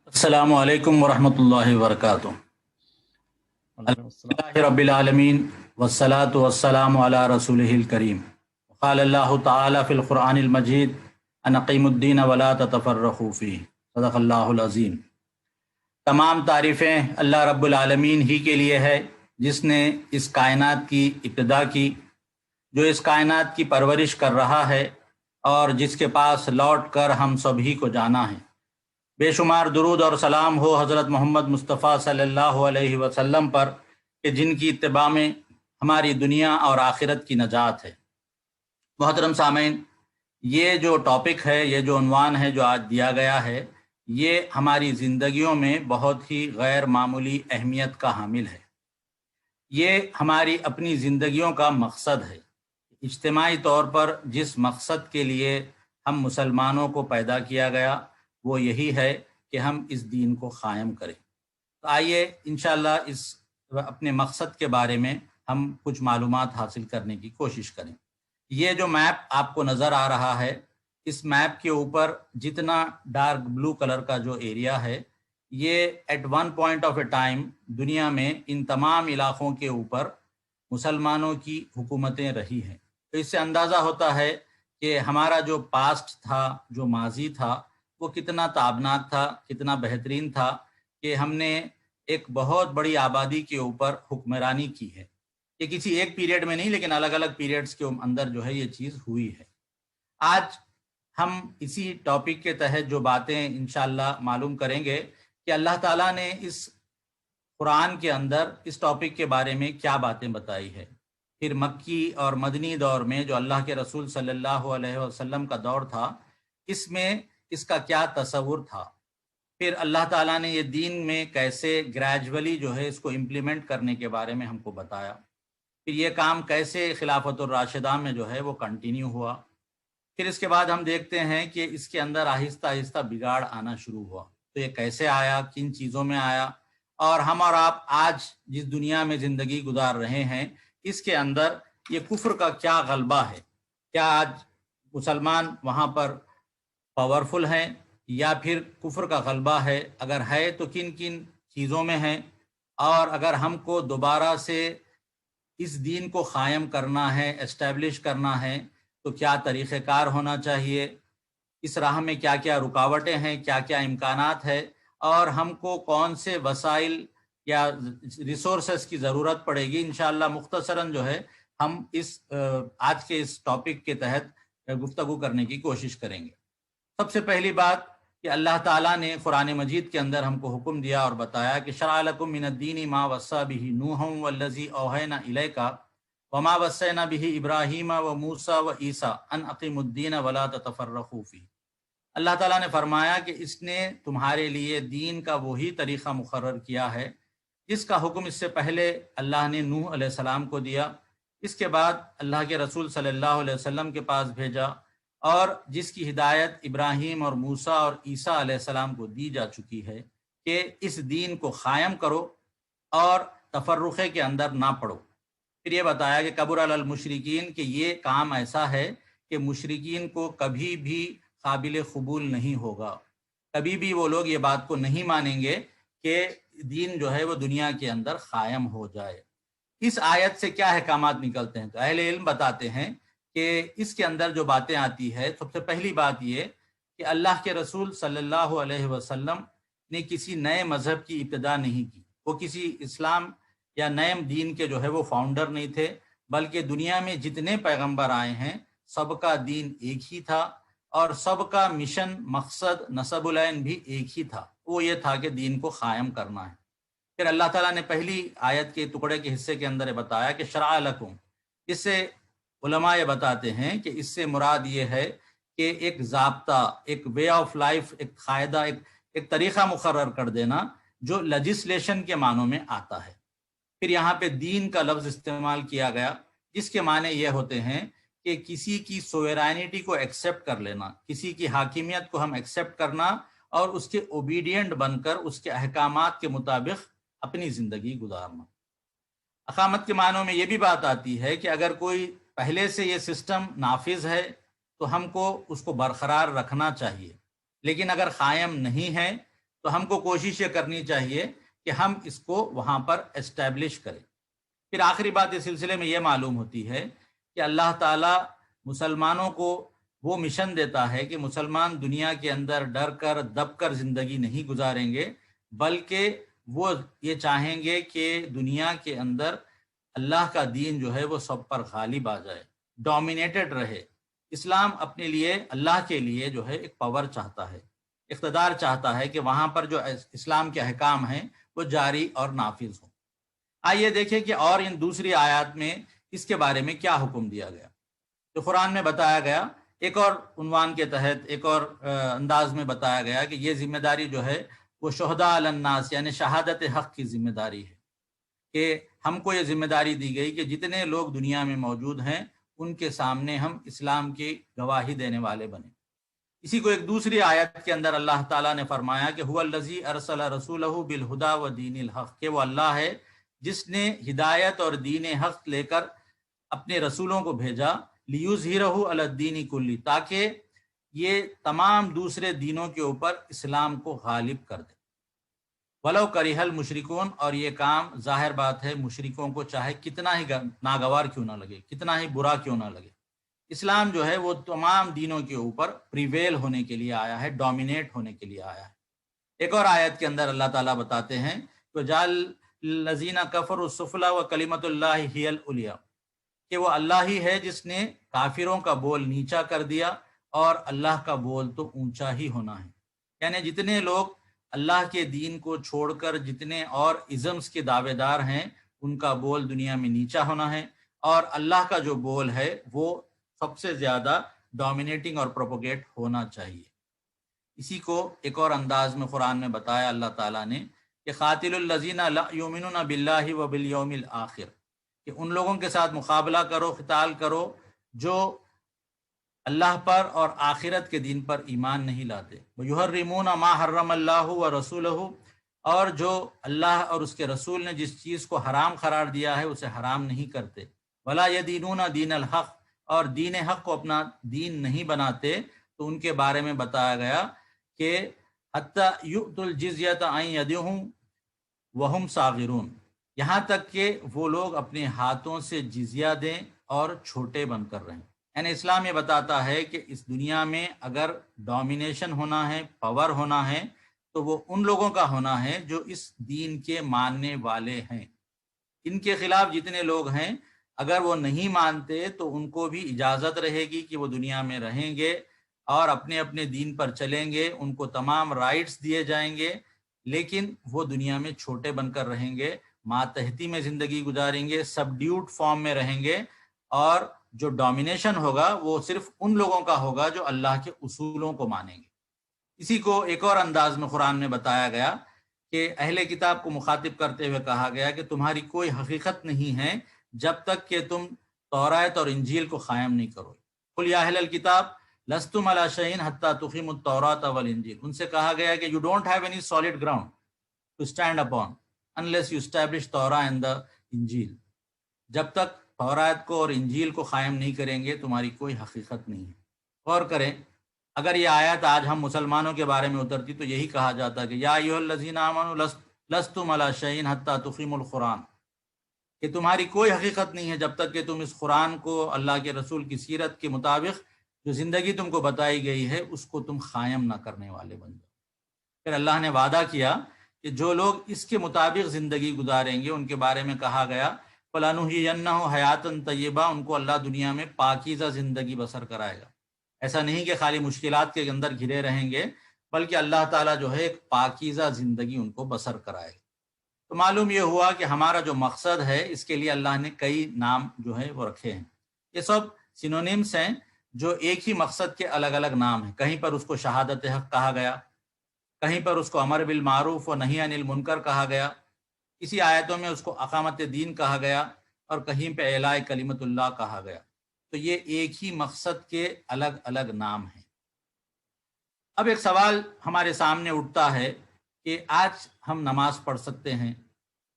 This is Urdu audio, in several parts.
السلام علیکم ورحمۃ اللہ وبرکاتہ۔ وعلیکم السلام۔ الحمدللہ رب العالمین والصلاة والسلام علی رسولہ الکریم۔ قال اللہ تعالی فی القرآن المجید ان اقیموا الدین ولا تتفرقوا فیہ، صدق اللہ العظیم۔ تمام تعریفیں اللہ رب العالمین ہی کے لیے ہے، جس نے اس کائنات کی ابتدا کی، جو اس کائنات کی پرورش کر رہا ہے اور جس کے پاس لوٹ کر ہم سبھی کو جانا ہے۔ بے شمار درود اور سلام ہو حضرت محمد مصطفیٰ صلی اللہ علیہ وسلم پر، کہ جن کی اتباع میں ہماری دنیا اور آخرت کی نجات ہے۔ محترم سامعین، یہ جو ٹاپک ہے، یہ جو عنوان ہے جو آج دیا گیا ہے، یہ ہماری زندگیوں میں بہت ہی غیر معمولی اہمیت کا حامل ہے۔ یہ ہماری اپنی زندگیوں کا مقصد ہے۔ اجتماعی طور پر جس مقصد کے لیے ہم مسلمانوں کو پیدا کیا گیا، وہ یہی ہے کہ ہم اس دین کو قائم کریں۔ تو آئیے انشاءاللہ اس اپنے مقصد کے بارے میں ہم کچھ معلومات حاصل کرنے کی کوشش کریں۔ یہ جو میپ آپ کو نظر آ رہا ہے، اس میپ کے اوپر جتنا ڈارک بلو کلر کا جو ایریا ہے، یہ at one point of a time دنیا میں ان تمام علاقوں کے اوپر مسلمانوں کی حکومتیں رہی ہیں۔ تو اس سے اندازہ ہوتا ہے کہ ہمارا جو پاسٹ تھا، جو ماضی تھا، وہ کتنا تابناک تھا، کتنا بہترین تھا کہ ہم نے ایک بہت بڑی آبادی کے اوپر حکمرانی کی ہے۔ یہ کسی ایک پیریڈ میں نہیں، لیکن الگ الگ پیریڈز کے اندر جو ہے یہ چیز ہوئی ہے۔ آج ہم اسی ٹاپک کے تحت جو باتیں انشاءاللہ معلوم کریں گے کہ اللہ تعالیٰ نے اس قرآن کے اندر اس ٹاپک کے بارے میں کیا باتیں بتائی ہے، پھر مکی اور مدنی دور میں جو اللہ کے رسول صلی اللہ علیہ وسلم کا دور تھا، اس میں اس کا کیا تصور تھا، پھر اللہ تعالیٰ نے یہ دین میں کیسے گریجولی جو ہے اس کو امپلیمنٹ کرنے کے بارے میں ہم کو بتایا، پھر یہ کام کیسے خلافت الراشدہ میں جو ہے وہ کنٹینیو ہوا، پھر اس کے بعد ہم دیکھتے ہیں کہ اس کے اندر آہستہ آہستہ بگاڑ آنا شروع ہوا۔ تو یہ کیسے آیا، کن چیزوں میں آیا، اور ہم اور آپ آج جس دنیا میں زندگی گزار رہے ہیں، اس کے اندر یہ کفر کا کیا غلبہ ہے، کیا آج مسلمان وہاں پر پاورفل ہیں یا پھر کفر کا غلبہ ہے، اگر ہے تو کن کن چیزوں میں ہے، اور اگر ہم کو دوبارہ سے اس دین کو قائم کرنا ہے، اسٹیبلش کرنا ہے، تو کیا طریقہ کار ہونا چاہیے، اس راہ میں کیا کیا رکاوٹیں ہیں، کیا کیا امکانات ہے، اور ہم کو کون سے وسائل یا ریسورسز کی ضرورت پڑے گی۔ انشاءاللہ مختصراً جو ہے ہم اس آج کے اس ٹاپک کے تحت گفتگو کرنے کی کوشش کریں گے۔ سب سے پہلی بات کہ اللہ تعالیٰ نے قرآن مجید کے اندر ہم کو حکم دیا اور بتایا کہ شرع لکم من الدین ما وصی بہ نوح والذی اوحینا الیک وما وصینا بہ ابراہیم وموسیٰ وعیسیٰ ان اقیموا الدین ولا تتفرقوا فیہ۔ اللہ تعالیٰ نے فرمایا کہ اس نے تمہارے لیے دین کا وہی طریقہ مقرر کیا ہے جس کا حکم اس سے پہلے اللہ نے نوح علیہ السلام کو دیا، اس کے بعد اللہ کے رسول صلی اللہ علیہ وسلم کے پاس بھیجا، اور جس کی ہدایت ابراہیم اور موسیٰ اور عیسیٰ علیہ السلام کو دی جا چکی ہے کہ اس دین کو قائم کرو اور تفرقے کے اندر نہ پڑو۔ پھر یہ بتایا کہ کبر علی المشرکین، کہ یہ کام ایسا ہے کہ مشرکین کو کبھی بھی قابل قبول نہیں ہوگا، کبھی بھی وہ لوگ یہ بات کو نہیں مانیں گے کہ دین جو ہے وہ دنیا کے اندر قائم ہو جائے۔ اس آیت سے کیا احکامات نکلتے ہیں؟ تو اہل علم بتاتے ہیں کہ اس کے اندر جو باتیں آتی ہے، سب سے پہلی بات یہ کہ اللہ کے رسول صلی اللہ علیہ وسلم نے کسی نئے مذہب کی ابتدا نہیں کی، وہ کسی اسلام یا نئے دین کے جو ہے وہ فاؤنڈر نہیں تھے، بلکہ دنیا میں جتنے پیغمبر آئے ہیں سب کا دین ایک ہی تھا، اور سب کا مشن، مقصد، نصب العین بھی ایک ہی تھا، وہ یہ تھا کہ دین کو قائم کرنا ہے۔ پھر اللہ تعالیٰ نے پہلی آیت کے ٹکڑے کے حصے کے اندر بتایا کہ شرع لکم، اس سے علماء یہ بتاتے ہیں کہ اس سے مراد یہ ہے کہ ایک ضابطہ، ایک وے آف لائف، ایک قاعدہ، ایک طریقہ مقرر کر دینا جو لیجسلیشن کے معنوں میں آتا ہے۔ پھر یہاں پہ دین کا لفظ استعمال کیا گیا، جس کے معنی یہ ہوتے ہیں کہ کسی کی سوورینٹی کو ایکسیپٹ کر لینا، کسی کی حاکمیت کو ہم ایکسیپٹ کرنا اور اس کے اوبیڈینٹ بن کر اس کے احکامات کے مطابق اپنی زندگی گزارنا۔ اقامت کے معنوں میں یہ بھی بات آتی ہے کہ اگر کوئی پہلے سے یہ سسٹم نافذ ہے تو ہم کو اس کو برقرار رکھنا چاہیے، لیکن اگر قائم نہیں ہے تو ہم کو کوشش یہ کرنی چاہیے کہ ہم اس کو وہاں پر اسٹیبلش کریں۔ پھر آخری بات اس سلسلے میں یہ معلوم ہوتی ہے کہ اللہ تعالیٰ مسلمانوں کو وہ مشن دیتا ہے کہ مسلمان دنیا کے اندر ڈر کر دب کر زندگی نہیں گزاریں گے، بلکہ وہ یہ چاہیں گے کہ دنیا کے اندر اللہ کا دین جو ہے وہ سب پر غالب آ جائے، ڈومینیٹڈ رہے۔ اسلام اپنے لیے، اللہ کے لیے جو ہے ایک پاور چاہتا ہے، اقتدار چاہتا ہے کہ وہاں پر جو اسلام کے احکام ہیں وہ جاری اور نافذ ہوں۔ آئیے دیکھیں کہ اور ان دوسری آیات میں اس کے بارے میں کیا حکم دیا گیا۔ تو قرآن میں بتایا گیا، ایک اور عنوان کے تحت ایک اور انداز میں بتایا گیا کہ یہ ذمہ داری جو ہے وہ شہداء علی الناس یعنی شہادت حق کی ذمہ داری ہے، کہ ہم کو یہ ذمہ داری دی گئی کہ جتنے لوگ دنیا میں موجود ہیں ان کے سامنے ہم اسلام کی گواہی دینے والے بنیں۔ اسی کو ایک دوسری آیت کے اندر اللہ تعالیٰ نے فرمایا کہ هو الذی ارسل رسولہ بالہدی ودین الحق، کہ وہ اللہ ہے جس نے ہدایت اور دین حق لے کر اپنے رسولوں کو بھیجا، لیظہرہ علی الدین کلی، تاکہ یہ تمام دوسرے دینوں کے اوپر اسلام کو غالب کر دے۔ ولو کرہ المشرکون، اور یہ کام ظاہر بات ہے مشرکوں کو چاہے کتنا ہی ناگوار کیوں نہ لگے، کتنا ہی برا کیوں نہ لگے، اسلام جو ہے وہ تمام دینوں کے اوپر پریویل ہونے کے لیے آیا ہے، ڈومینیٹ ہونے کے لیے آیا ہے۔ ایک اور آیت کے اندر اللہ تعالیٰ بتاتے ہیں وَجَعَلَ الَّذِينَ كَفَرُوا السُّفْلَىٰ وَكَلِمَةُ اللَّهِ هِيَ الْعُلْيَا، کہ وہ اللہ ہی ہے جس نے کافروں کا بول نیچا کر دیا اور اللہ کا بول تو اونچا ہی ہونا ہے۔ یعنی جتنے لوگ اللہ کے دین کو چھوڑ کر جتنے اور ازمز کے دعوے دار ہیں ان کا بول دنیا میں نیچا ہونا ہے، اور اللہ کا جو بول ہے وہ سب سے زیادہ ڈومینیٹنگ اور پروپوگیٹ ہونا چاہیے۔ اسی کو ایک اور انداز میں قرآن میں بتایا اللہ تعالیٰ نے کہ قاتل الذین لا یؤمنون باللہ وبالیوم الآخر، کہ ان لوگوں کے ساتھ مقابلہ کرو، قتال کرو جو اللہ پر اور آخرت کے دین پر ایمان نہیں لاتے۔ وَيُحَرِّمُونَ مَا حَرَّمَ اللَّهُ وَرَسُولُهُ، اور جو اللہ اور اس کے رسول نے جس چیز کو حرام قرار دیا ہے اسے حرام نہیں کرتے۔ وَلَا يَدِينُونَ دِينَ الْحَقِّ، اور دین حق کو اپنا دین نہیں بناتے، تو ان کے بارے میں بتایا گیا کہ حَتَّى يُؤْتُوا الْجِزْيَةَ عَنْ يَدٍ وَهُمْ صَاغِرُونَ، یہاں تک کہ وہ لوگ اپنے ہاتھوں سے جزیہ دیں اور چھوٹے بن کر رہیں۔ یعنی اسلام یہ بتاتا ہے کہ اس دنیا میں اگر ڈومینیشن ہونا ہے، پاور ہونا ہے، تو وہ ان لوگوں کا ہونا ہے جو اس دین کے ماننے والے ہیں۔ ان کے خلاف جتنے لوگ ہیں اگر وہ نہیں مانتے تو ان کو بھی اجازت رہے گی کہ وہ دنیا میں رہیں گے اور اپنے اپنے دین پر چلیں گے، ان کو تمام رائٹس دیے جائیں گے، لیکن وہ دنیا میں چھوٹے بن کر رہیں گے، ماتحتی میں زندگی گزاریں گے، سبڈیوٹ فارم میں رہیں گے، اور جو ڈومینیشن ہوگا وہ صرف ان لوگوں کا ہوگا جو اللہ کے اصولوں کو مانیں گے۔ اسی کو ایک اور انداز میں قرآن میں بتایا گیا کہ اہل کتاب کو مخاطب کرتے ہوئے کہا گیا کہ تمہاری کوئی حقیقت نہیں ہے جب تک کہ تم تورات اور انجیل کو قائم نہیں کرو۔ قل یا اہل الکتاب لستم علی شیء حتی تقیموا التوراۃ والانجیل، ان سے کہا گیا کہ you don't have any solid ground to stand upon unless you establish Torah and the انجیل، جب تک تورات کو اور انجیل کو قائم نہیں کریں گے تمہاری کوئی حقیقت نہیں ہے۔ غور کریں، اگر یہ آیت آج ہم مسلمانوں کے بارے میں اترتی تو یہی کہا جاتا کہ یا ایھا الذین آمنوا لستم علی شیء حتی تقیموا القرآن، کہ تمہاری کوئی حقیقت نہیں ہے جب تک کہ تم اس قرآن کو اللہ کے رسول کی سیرت کے مطابق جو زندگی تم کو بتائی گئی ہے اس کو تم قائم نہ کرنے والے بن جاؤ۔ پھر اللہ نے وعدہ کیا کہ جو لوگ اس کے مطابق زندگی گزاریں گے ان کے بارے میں کہا گیا فَلَنُحْيِيَنَّهُ حَيَاتًا طَيِّبَةً، ان کو اللہ دنیا میں پاکیزہ زندگی بسر کرائے گا۔ ایسا نہیں کہ خالی مشکلات کے اندر گھرے رہیں گے، بلکہ اللہ تعالیٰ جو ہے ایک پاکیزہ زندگی ان کو بسر کرائے گا۔ تو معلوم یہ ہوا کہ ہمارا جو مقصد ہے اس کے لیے اللہ نے کئی نام جو ہے وہ رکھے ہیں۔ یہ سب سینونیمس ہیں جو ایک ہی مقصد کے الگ الگ نام ہیں۔ کہیں پر اس کو شہادت حق کہا گیا، کہیں پر اس کو امر بالمعروف و نہی عن المنکر کہا گیا، کسی آیتوں میں اس کو اقامت دین کہا گیا، اور کہیں پہ اعلاء کلمت اللہ کہا گیا۔ تو یہ ایک ہی مقصد کے الگ الگ نام ہیں۔ اب ایک سوال ہمارے سامنے اٹھتا ہے کہ آج ہم نماز پڑھ سکتے ہیں،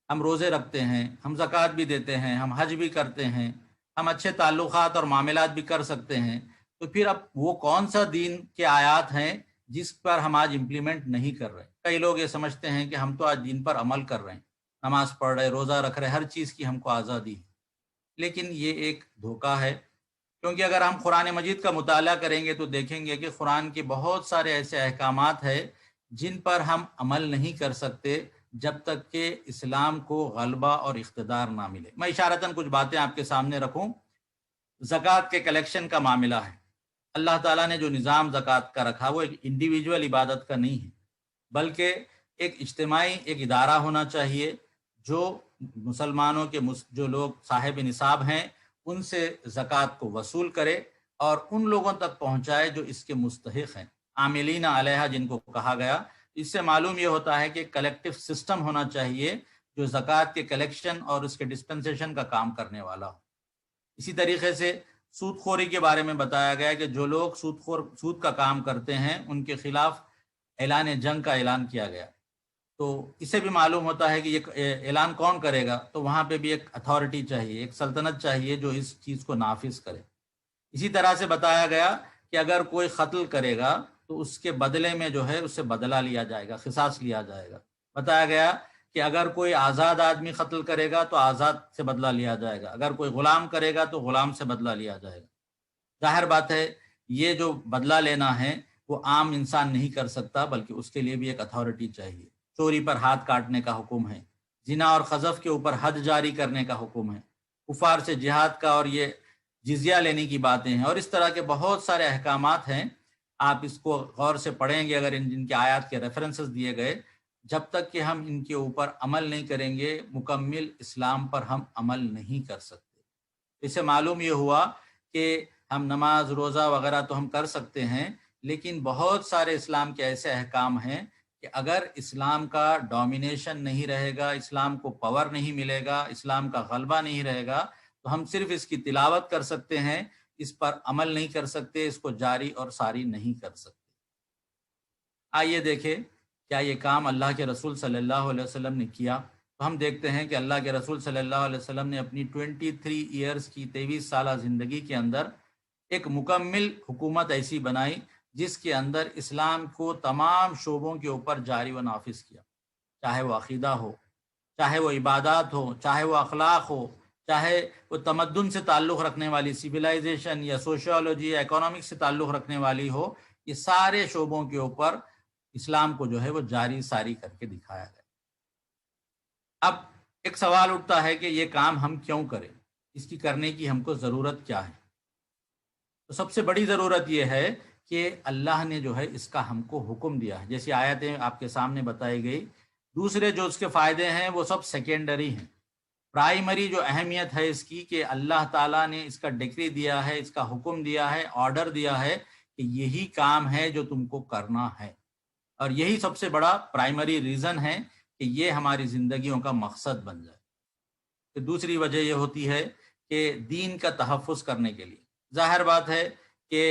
ہم روزے رکھتے ہیں، ہم زکوٰۃ بھی دیتے ہیں، ہم حج بھی کرتے ہیں، ہم اچھے تعلقات اور معاملات بھی کر سکتے ہیں، تو پھر اب وہ کون سا دین کے آیات ہیں جس پر ہم آج امپلیمنٹ نہیں کر رہے. کئی لوگ یہ سمجھتے ہیں کہ ہم تو آج دین پر عمل کر رہے ہیں، نماز پڑھ رہے، روزہ رکھ رہے، ہر چیز کی ہم کو آزادی ہے. لیکن یہ ایک دھوکہ ہے، کیونکہ اگر ہم قرآن مجید کا مطالعہ کریں گے تو دیکھیں گے کہ قرآن کے بہت سارے ایسے احکامات ہیں جن پر ہم عمل نہیں کر سکتے جب تک کہ اسلام کو غلبہ اور اقتدار نہ ملے. میں اشارتاً کچھ باتیں آپ کے سامنے رکھوں. زکوٰۃ کے کلیکشن کا معاملہ ہے. اللہ تعالیٰ نے جو نظام زکوٰۃ کا رکھا وہ ایک انڈیویجول عبادت کا نہیں ہے، بلکہ ایک اجتماعی ایک ادارہ ہونا چاہیے جو مسلمانوں کے جو لوگ صاحب نصاب ہیں ان سے زکوٰۃ کو وصول کرے اور ان لوگوں تک پہنچائے جو اس کے مستحق ہیں، عاملین علیہا جن کو کہا گیا. اس سے معلوم یہ ہوتا ہے کہ کلیکٹیو سسٹم ہونا چاہیے جو زکوٰۃ کے کلیکشن اور اس کے ڈسپنسیشن کا کام کرنے والا ہو. اسی طریقے سے سود خوری کے بارے میں بتایا گیا کہ جو لوگ سود کا کام کرتے ہیں ان کے خلاف اعلان جنگ کا اعلان کیا گیا. تو اسے بھی معلوم ہوتا ہے کہ یہ اعلان کون کرے گا، تو وہاں پہ بھی ایک اتھارٹی چاہیے، ایک سلطنت چاہیے جو اس چیز کو نافذ کرے. اسی طرح سے بتایا گیا کہ اگر کوئی قتل کرے گا تو اس کے بدلے میں جو ہے اس سے بدلہ لیا جائے گا، قصاص لیا جائے گا. بتایا گیا کہ اگر کوئی آزاد آدمی قتل کرے گا تو آزاد سے بدلہ لیا جائے گا، اگر کوئی غلام کرے گا تو غلام سے بدلہ لیا جائے گا. ظاہر بات ہے یہ جو بدلہ لینا ہے وہ عام انسان نہیں کر سکتا، بلکہ اس کے لیے بھی ایک اتھارٹی چاہیے. چوری پر ہاتھ کاٹنے کا حکم ہے، زنا اور قذف کے اوپر حد جاری کرنے کا حکم ہے، کفار سے جہاد کا اور یہ جزیہ لینے کی باتیں ہیں، اور اس طرح کے بہت سارے احکامات ہیں. آپ اس کو غور سے پڑھیں گے اگر جن کے آیات کے ریفرنسز دیے گئے. جب تک کہ ہم ان کے اوپر عمل نہیں کریں گے مکمل اسلام پر ہم عمل نہیں کر سکتے. اس سے معلوم یہ ہوا کہ ہم نماز روزہ وغیرہ تو ہم کر سکتے ہیں، لیکن بہت سارے اسلام کے ایسے احکام ہیں کہ اگر اسلام کا ڈومینیشن نہیں رہے گا، اسلام کو پاور نہیں ملے گا، اسلام کا غلبہ نہیں رہے گا، تو ہم صرف اس کی تلاوت کر سکتے ہیں، اس پر عمل نہیں کر سکتے، اس کو جاری اور ساری نہیں کر سکتے. آئیے دیکھیں کیا یہ کام اللہ کے رسول صلی اللہ علیہ وسلم نے کیا. تو ہم دیکھتے ہیں کہ اللہ کے رسول صلی اللہ علیہ وسلم نے اپنی 23 ایئرز کی 23 سالہ زندگی کے اندر ایک مکمل حکومت ایسی بنائی جس کے اندر اسلام کو تمام شعبوں کے اوپر جاری و نافذ کیا، چاہے وہ عقیدہ ہو، چاہے وہ عبادات ہو، چاہے وہ اخلاق ہو، چاہے وہ تمدن سے تعلق رکھنے والی سویلائزیشن یا سوشیولوجی یا اکنامکس سے تعلق رکھنے والی ہو. یہ سارے شعبوں کے اوپر اسلام کو جو ہے وہ جاری ساری کر کے دکھایا گیا. اب ایک سوال اٹھتا ہے کہ یہ کام ہم کیوں کریں، اس کی کرنے کی ہم کو ضرورت کیا ہے؟ تو سب سے بڑی ضرورت یہ ہے کہ اللہ نے جو ہے اس کا ہم کو حکم دیا ہے، جیسی آیتیں آپ کے سامنے بتائی گئی. دوسرے جو اس کے فائدے ہیں وہ سب سیکنڈری ہیں. پرائمری جو اہمیت ہے اس کی کہ اللہ تعالیٰ نے اس کا ڈکری دیا ہے، اس کا حکم دیا ہے، آرڈر دیا ہے کہ یہی کام ہے جو تم کو کرنا ہے، اور یہی سب سے بڑا پرائمری ریزن ہے کہ یہ ہماری زندگیوں کا مقصد بن جائے. کہ دوسری وجہ یہ ہوتی ہے کہ دین کا تحفظ کرنے کے لیے ظاہر بات ہے کہ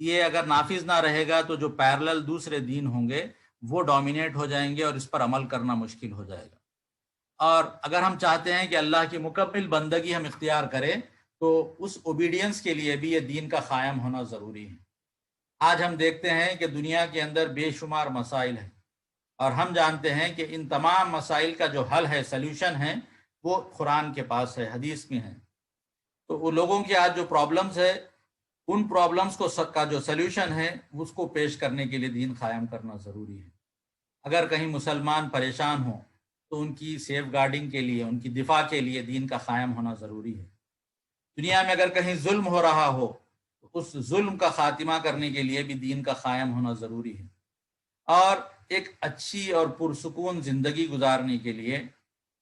یہ اگر نافذ نہ رہے گا تو جو پیرلل دوسرے دین ہوں گے وہ ڈومینیٹ ہو جائیں گے اور اس پر عمل کرنا مشکل ہو جائے گا. اور اگر ہم چاہتے ہیں کہ اللہ کی مکمل بندگی ہم اختیار کریں تو اس اوبیڈینس کے لیے بھی یہ دین کا قائم ہونا ضروری ہے. آج ہم دیکھتے ہیں کہ دنیا کے اندر بے شمار مسائل ہیں، اور ہم جانتے ہیں کہ ان تمام مسائل کا جو حل ہے، سلیوشن ہے، وہ قرآن کے پاس ہے، حدیث میں ہے. تو وہ لوگوں کی آج جو پرابلمز ہے ان پرابلمز کو کا جو سلیوشن ہے اس کو پیش کرنے کے لیے دین قائم کرنا ضروری ہے. اگر کہیں مسلمان پریشان ہوں تو ان کی سیف گارڈنگ کے لیے، ان کی دفاع کے لیے دین کا قائم ہونا ضروری ہے. دنیا میں اگر کہیں ظلم ہو رہا ہو تو اس ظلم کا خاتمہ کرنے کے لیے بھی دین کا قائم ہونا ضروری ہے. اور ایک اچھی اور پرسکون زندگی گزارنے کے لیے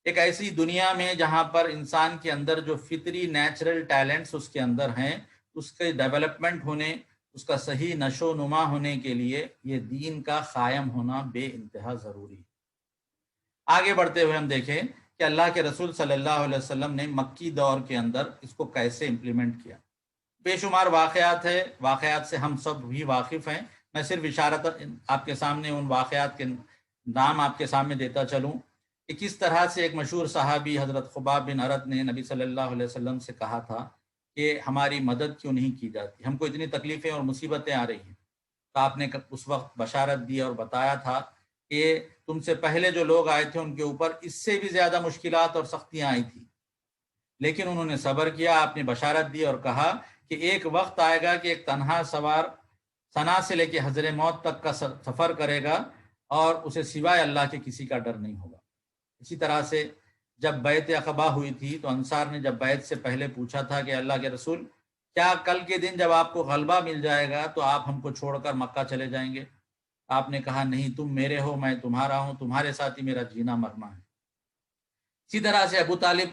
ایک ایسی دنیا میں جہاں پر انسان کے اندر جو فطری نیچرل ٹیلنٹس اس کے اندر ہیں اس کے ڈیولپمنٹ ہونے، اس کا صحیح نشو و نما ہونے کے لیے یہ دین کا قائم ہونا بے انتہا ضروری ہے. آگے بڑھتے ہوئے ہم دیکھیں کہ اللہ کے رسول صلی اللہ علیہ وسلم نے مکی دور کے اندر اس کو کیسے امپلیمنٹ کیا. بے شمار واقعات ہے، واقعات سے ہم سب بھی واقف ہیں. میں صرف اشارت آپ کے سامنے ان واقعات کے نام آپ کے سامنے دیتا چلوں کہ کس طرح سے ایک مشہور صحابی حضرت خباب بن ارت نے نبی صلی اللہ علیہ وسلم سے کہا تھا کہ ہماری مدد کیوں نہیں کی جاتی، ہم کو اتنی تکلیفیں اور مصیبتیں آ رہی ہیں. تو آپ نے اس وقت بشارت دی اور بتایا تھا کہ تم سے پہلے جو لوگ آئے تھے ان کے اوپر اس سے بھی زیادہ مشکلات اور سختیاں آئی تھیں، لیکن انہوں نے صبر کیا. آپ نے بشارت دی اور کہا کہ ایک وقت آئے گا کہ ایک تنہا سوار صنعا سے لے کے حضر موت تک کا سفر کرے گا اور اسے سوائے اللہ کے کسی کا ڈر نہیں ہوگا. اسی طرح سے جب بیعت عقبہ ہوئی تھی تو انصار نے جب بیعت سے پہلے پوچھا تھا کہ اللہ کے رسول، کیا کل کے دن جب آپ کو غلبہ مل جائے گا تو آپ ہم کو چھوڑ کر مکہ چلے جائیں گے؟ آپ نے کہا نہیں، تم میرے ہو، میں تمہارا ہوں، تمہارے ساتھ ہی میرا جینا مرنا ہے. اسی طرح سے ابو طالب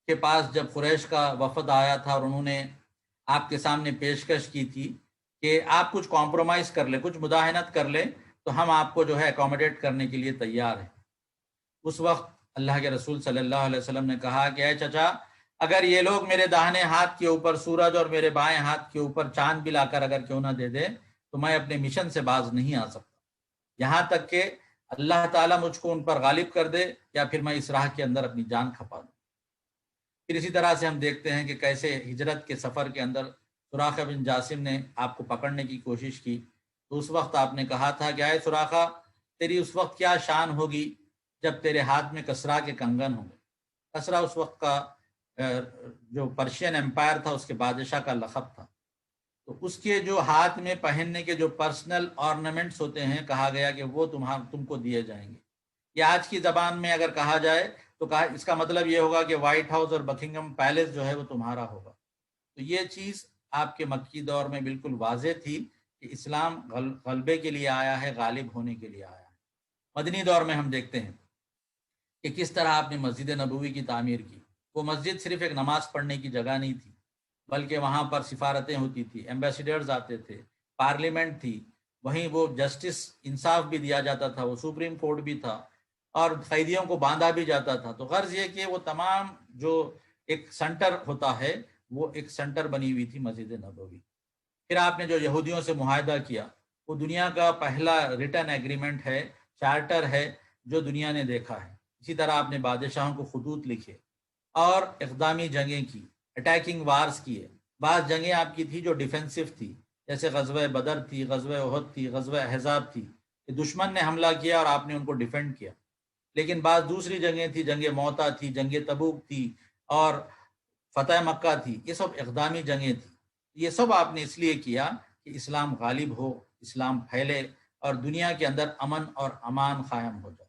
کے پاس جب قریش کا وفد آیا تھا اور انہوں نے آپ کے سامنے پیشکش کی تھی کہ آپ کچھ کمپرومائز کر لے، کچھ مداہنت کر لے تو ہم آپ کو جو ہے اکوموڈیٹ کرنے کے لیے تیار ہیں. اس وقت اللہ کے رسول صلی اللہ علیہ وسلم نے کہا کہ اے چچا، اگر یہ لوگ میرے داہنے ہاتھ کے اوپر سورج اور میرے بائیں ہاتھ کے اوپر چاند بھی لا کر اگر کیوں نہ دے دے تو میں اپنے مشن سے باز نہیں آ سکتا، یہاں تک کہ اللہ تعالیٰ مجھ کو ان پر غالب کر دے یا پھر میں اس راہ کے اندر اپنی جان کھپا دوں. پھر اسی طرح سے ہم دیکھتے ہیں کہ کیسے ہجرت کے سفر کے اندر سراقہ بن جاسم نے آپ کو پکڑنے کی کوشش کی. تو اس وقت آپ نے کہا تھا کہ اے سراقہ، تیری اس وقت کیا شان ہوگی جب تیرے ہاتھ میں کسرا کے کنگن ہوں گے. کسرا اس وقت کا جو پرشین امپائر تھا اس کے بادشاہ کا لقب تھا. تو اس کے جو ہاتھ میں پہننے کے جو پرسنل آرنامنٹس ہوتے ہیں، کہا گیا کہ وہ تم کو دیے جائیں گے. یہ آج کی زبان میں اگر کہا جائے تو اس کا مطلب یہ ہوگا کہ وائٹ ہاؤس اور بکنگم پیلس جو ہے وہ تمہارا ہوگا. تو یہ چیز آپ کے مکی دور میں بالکل واضح تھی کہ اسلام غلبے کے لیے آیا ہے، غالب ہونے کے لیے آیا ہے. مدنی دور میں ہم دیکھتے ہیں کہ کس طرح آپ نے مسجد نبوی کی تعمیر کی. وہ مسجد صرف ایک نماز پڑھنے کی جگہ نہیں تھی، بلکہ وہاں پر سفارتیں ہوتی تھی، ایمبیسیڈرز آتے تھے، پارلیمنٹ تھی، وہیں وہ جسٹس انصاف بھی دیا جاتا تھا، وہ سپریم کورٹ بھی تھا، اور قیدیوں کو باندھا بھی جاتا تھا. تو غرض یہ کہ وہ تمام جو ایک سنٹر ہوتا ہے وہ ایک سنٹر بنی ہوئی تھی مسجد نبوی. پھر آپ نے جو یہودیوں سے معاہدہ کیا، وہ دنیا کا پہلا ریٹن ایگریمنٹ ہے، چارٹر ہے جو دنیا نے دیکھا ہے. اسی طرح آپ نے بادشاہوں کو خطوط لکھے اور اقدامی جنگیں کی، اٹیکنگ وارز کیے. بعض جنگیں آپ کی تھی جو ڈیفینسو تھی، جیسے غزوہ بدر تھی، غزوہ احد تھی، غزوہ احزاب تھی، کہ دشمن نے حملہ کیا اور آپ نے ان کو ڈیفینڈ کیا. لیکن بعض دوسری جنگیں تھی، جنگ موتا تھی، جنگ تبوک تھی اور فتح مکہ تھی. یہ سب اقدامی جنگیں تھیں. یہ سب آپ نے اس لیے کیا کہ اسلام غالب ہو، اسلام پھیلے اور دنیا کے اندر امن اور امان قائم ہو جائے.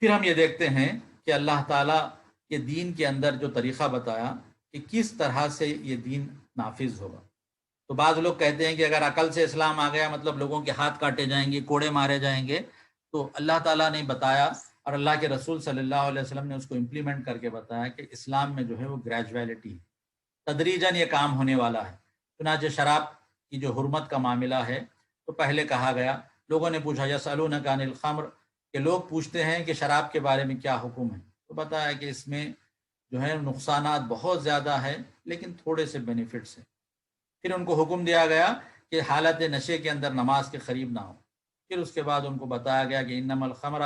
پھر ہم یہ دیکھتے ہیں کہ اللہ تعالیٰ کے دین کے اندر جو طریقہ بتایا کہ کس طرح سے یہ دین نافذ ہوگا. تو بعض لوگ کہتے ہیں کہ اگر عقل سے اسلام آ گیا مطلب لوگوں کے ہاتھ کاٹے جائیں گے، کوڑے مارے جائیں گے. تو اللہ تعالیٰ نے بتایا اور اللہ کے رسول صلی اللہ علیہ وسلم نے اس کو امپلیمنٹ کر کے بتایا کہ اسلام میں جو ہے وہ گریجویلٹی، تدریجاً یہ کام ہونے والا ہے. چنانچہ شراب کی جو حرمت کا معاملہ ہے تو پہلے کہا گیا، لوگوں نے پوچھا یسألونک عن الخمر، کہ لوگ پوچھتے ہیں کہ شراب کے بارے میں کیا حکم ہے. تو بتایا کہ اس میں جو ہے نقصانات بہت زیادہ ہے لیکن تھوڑے سے بینیفٹس ہیں. پھر ان کو حکم دیا گیا کہ حالت نشے کے اندر نماز کے قریب نہ ہو. پھر اس کے بعد ان کو بتایا گیا کہ انما الخمر،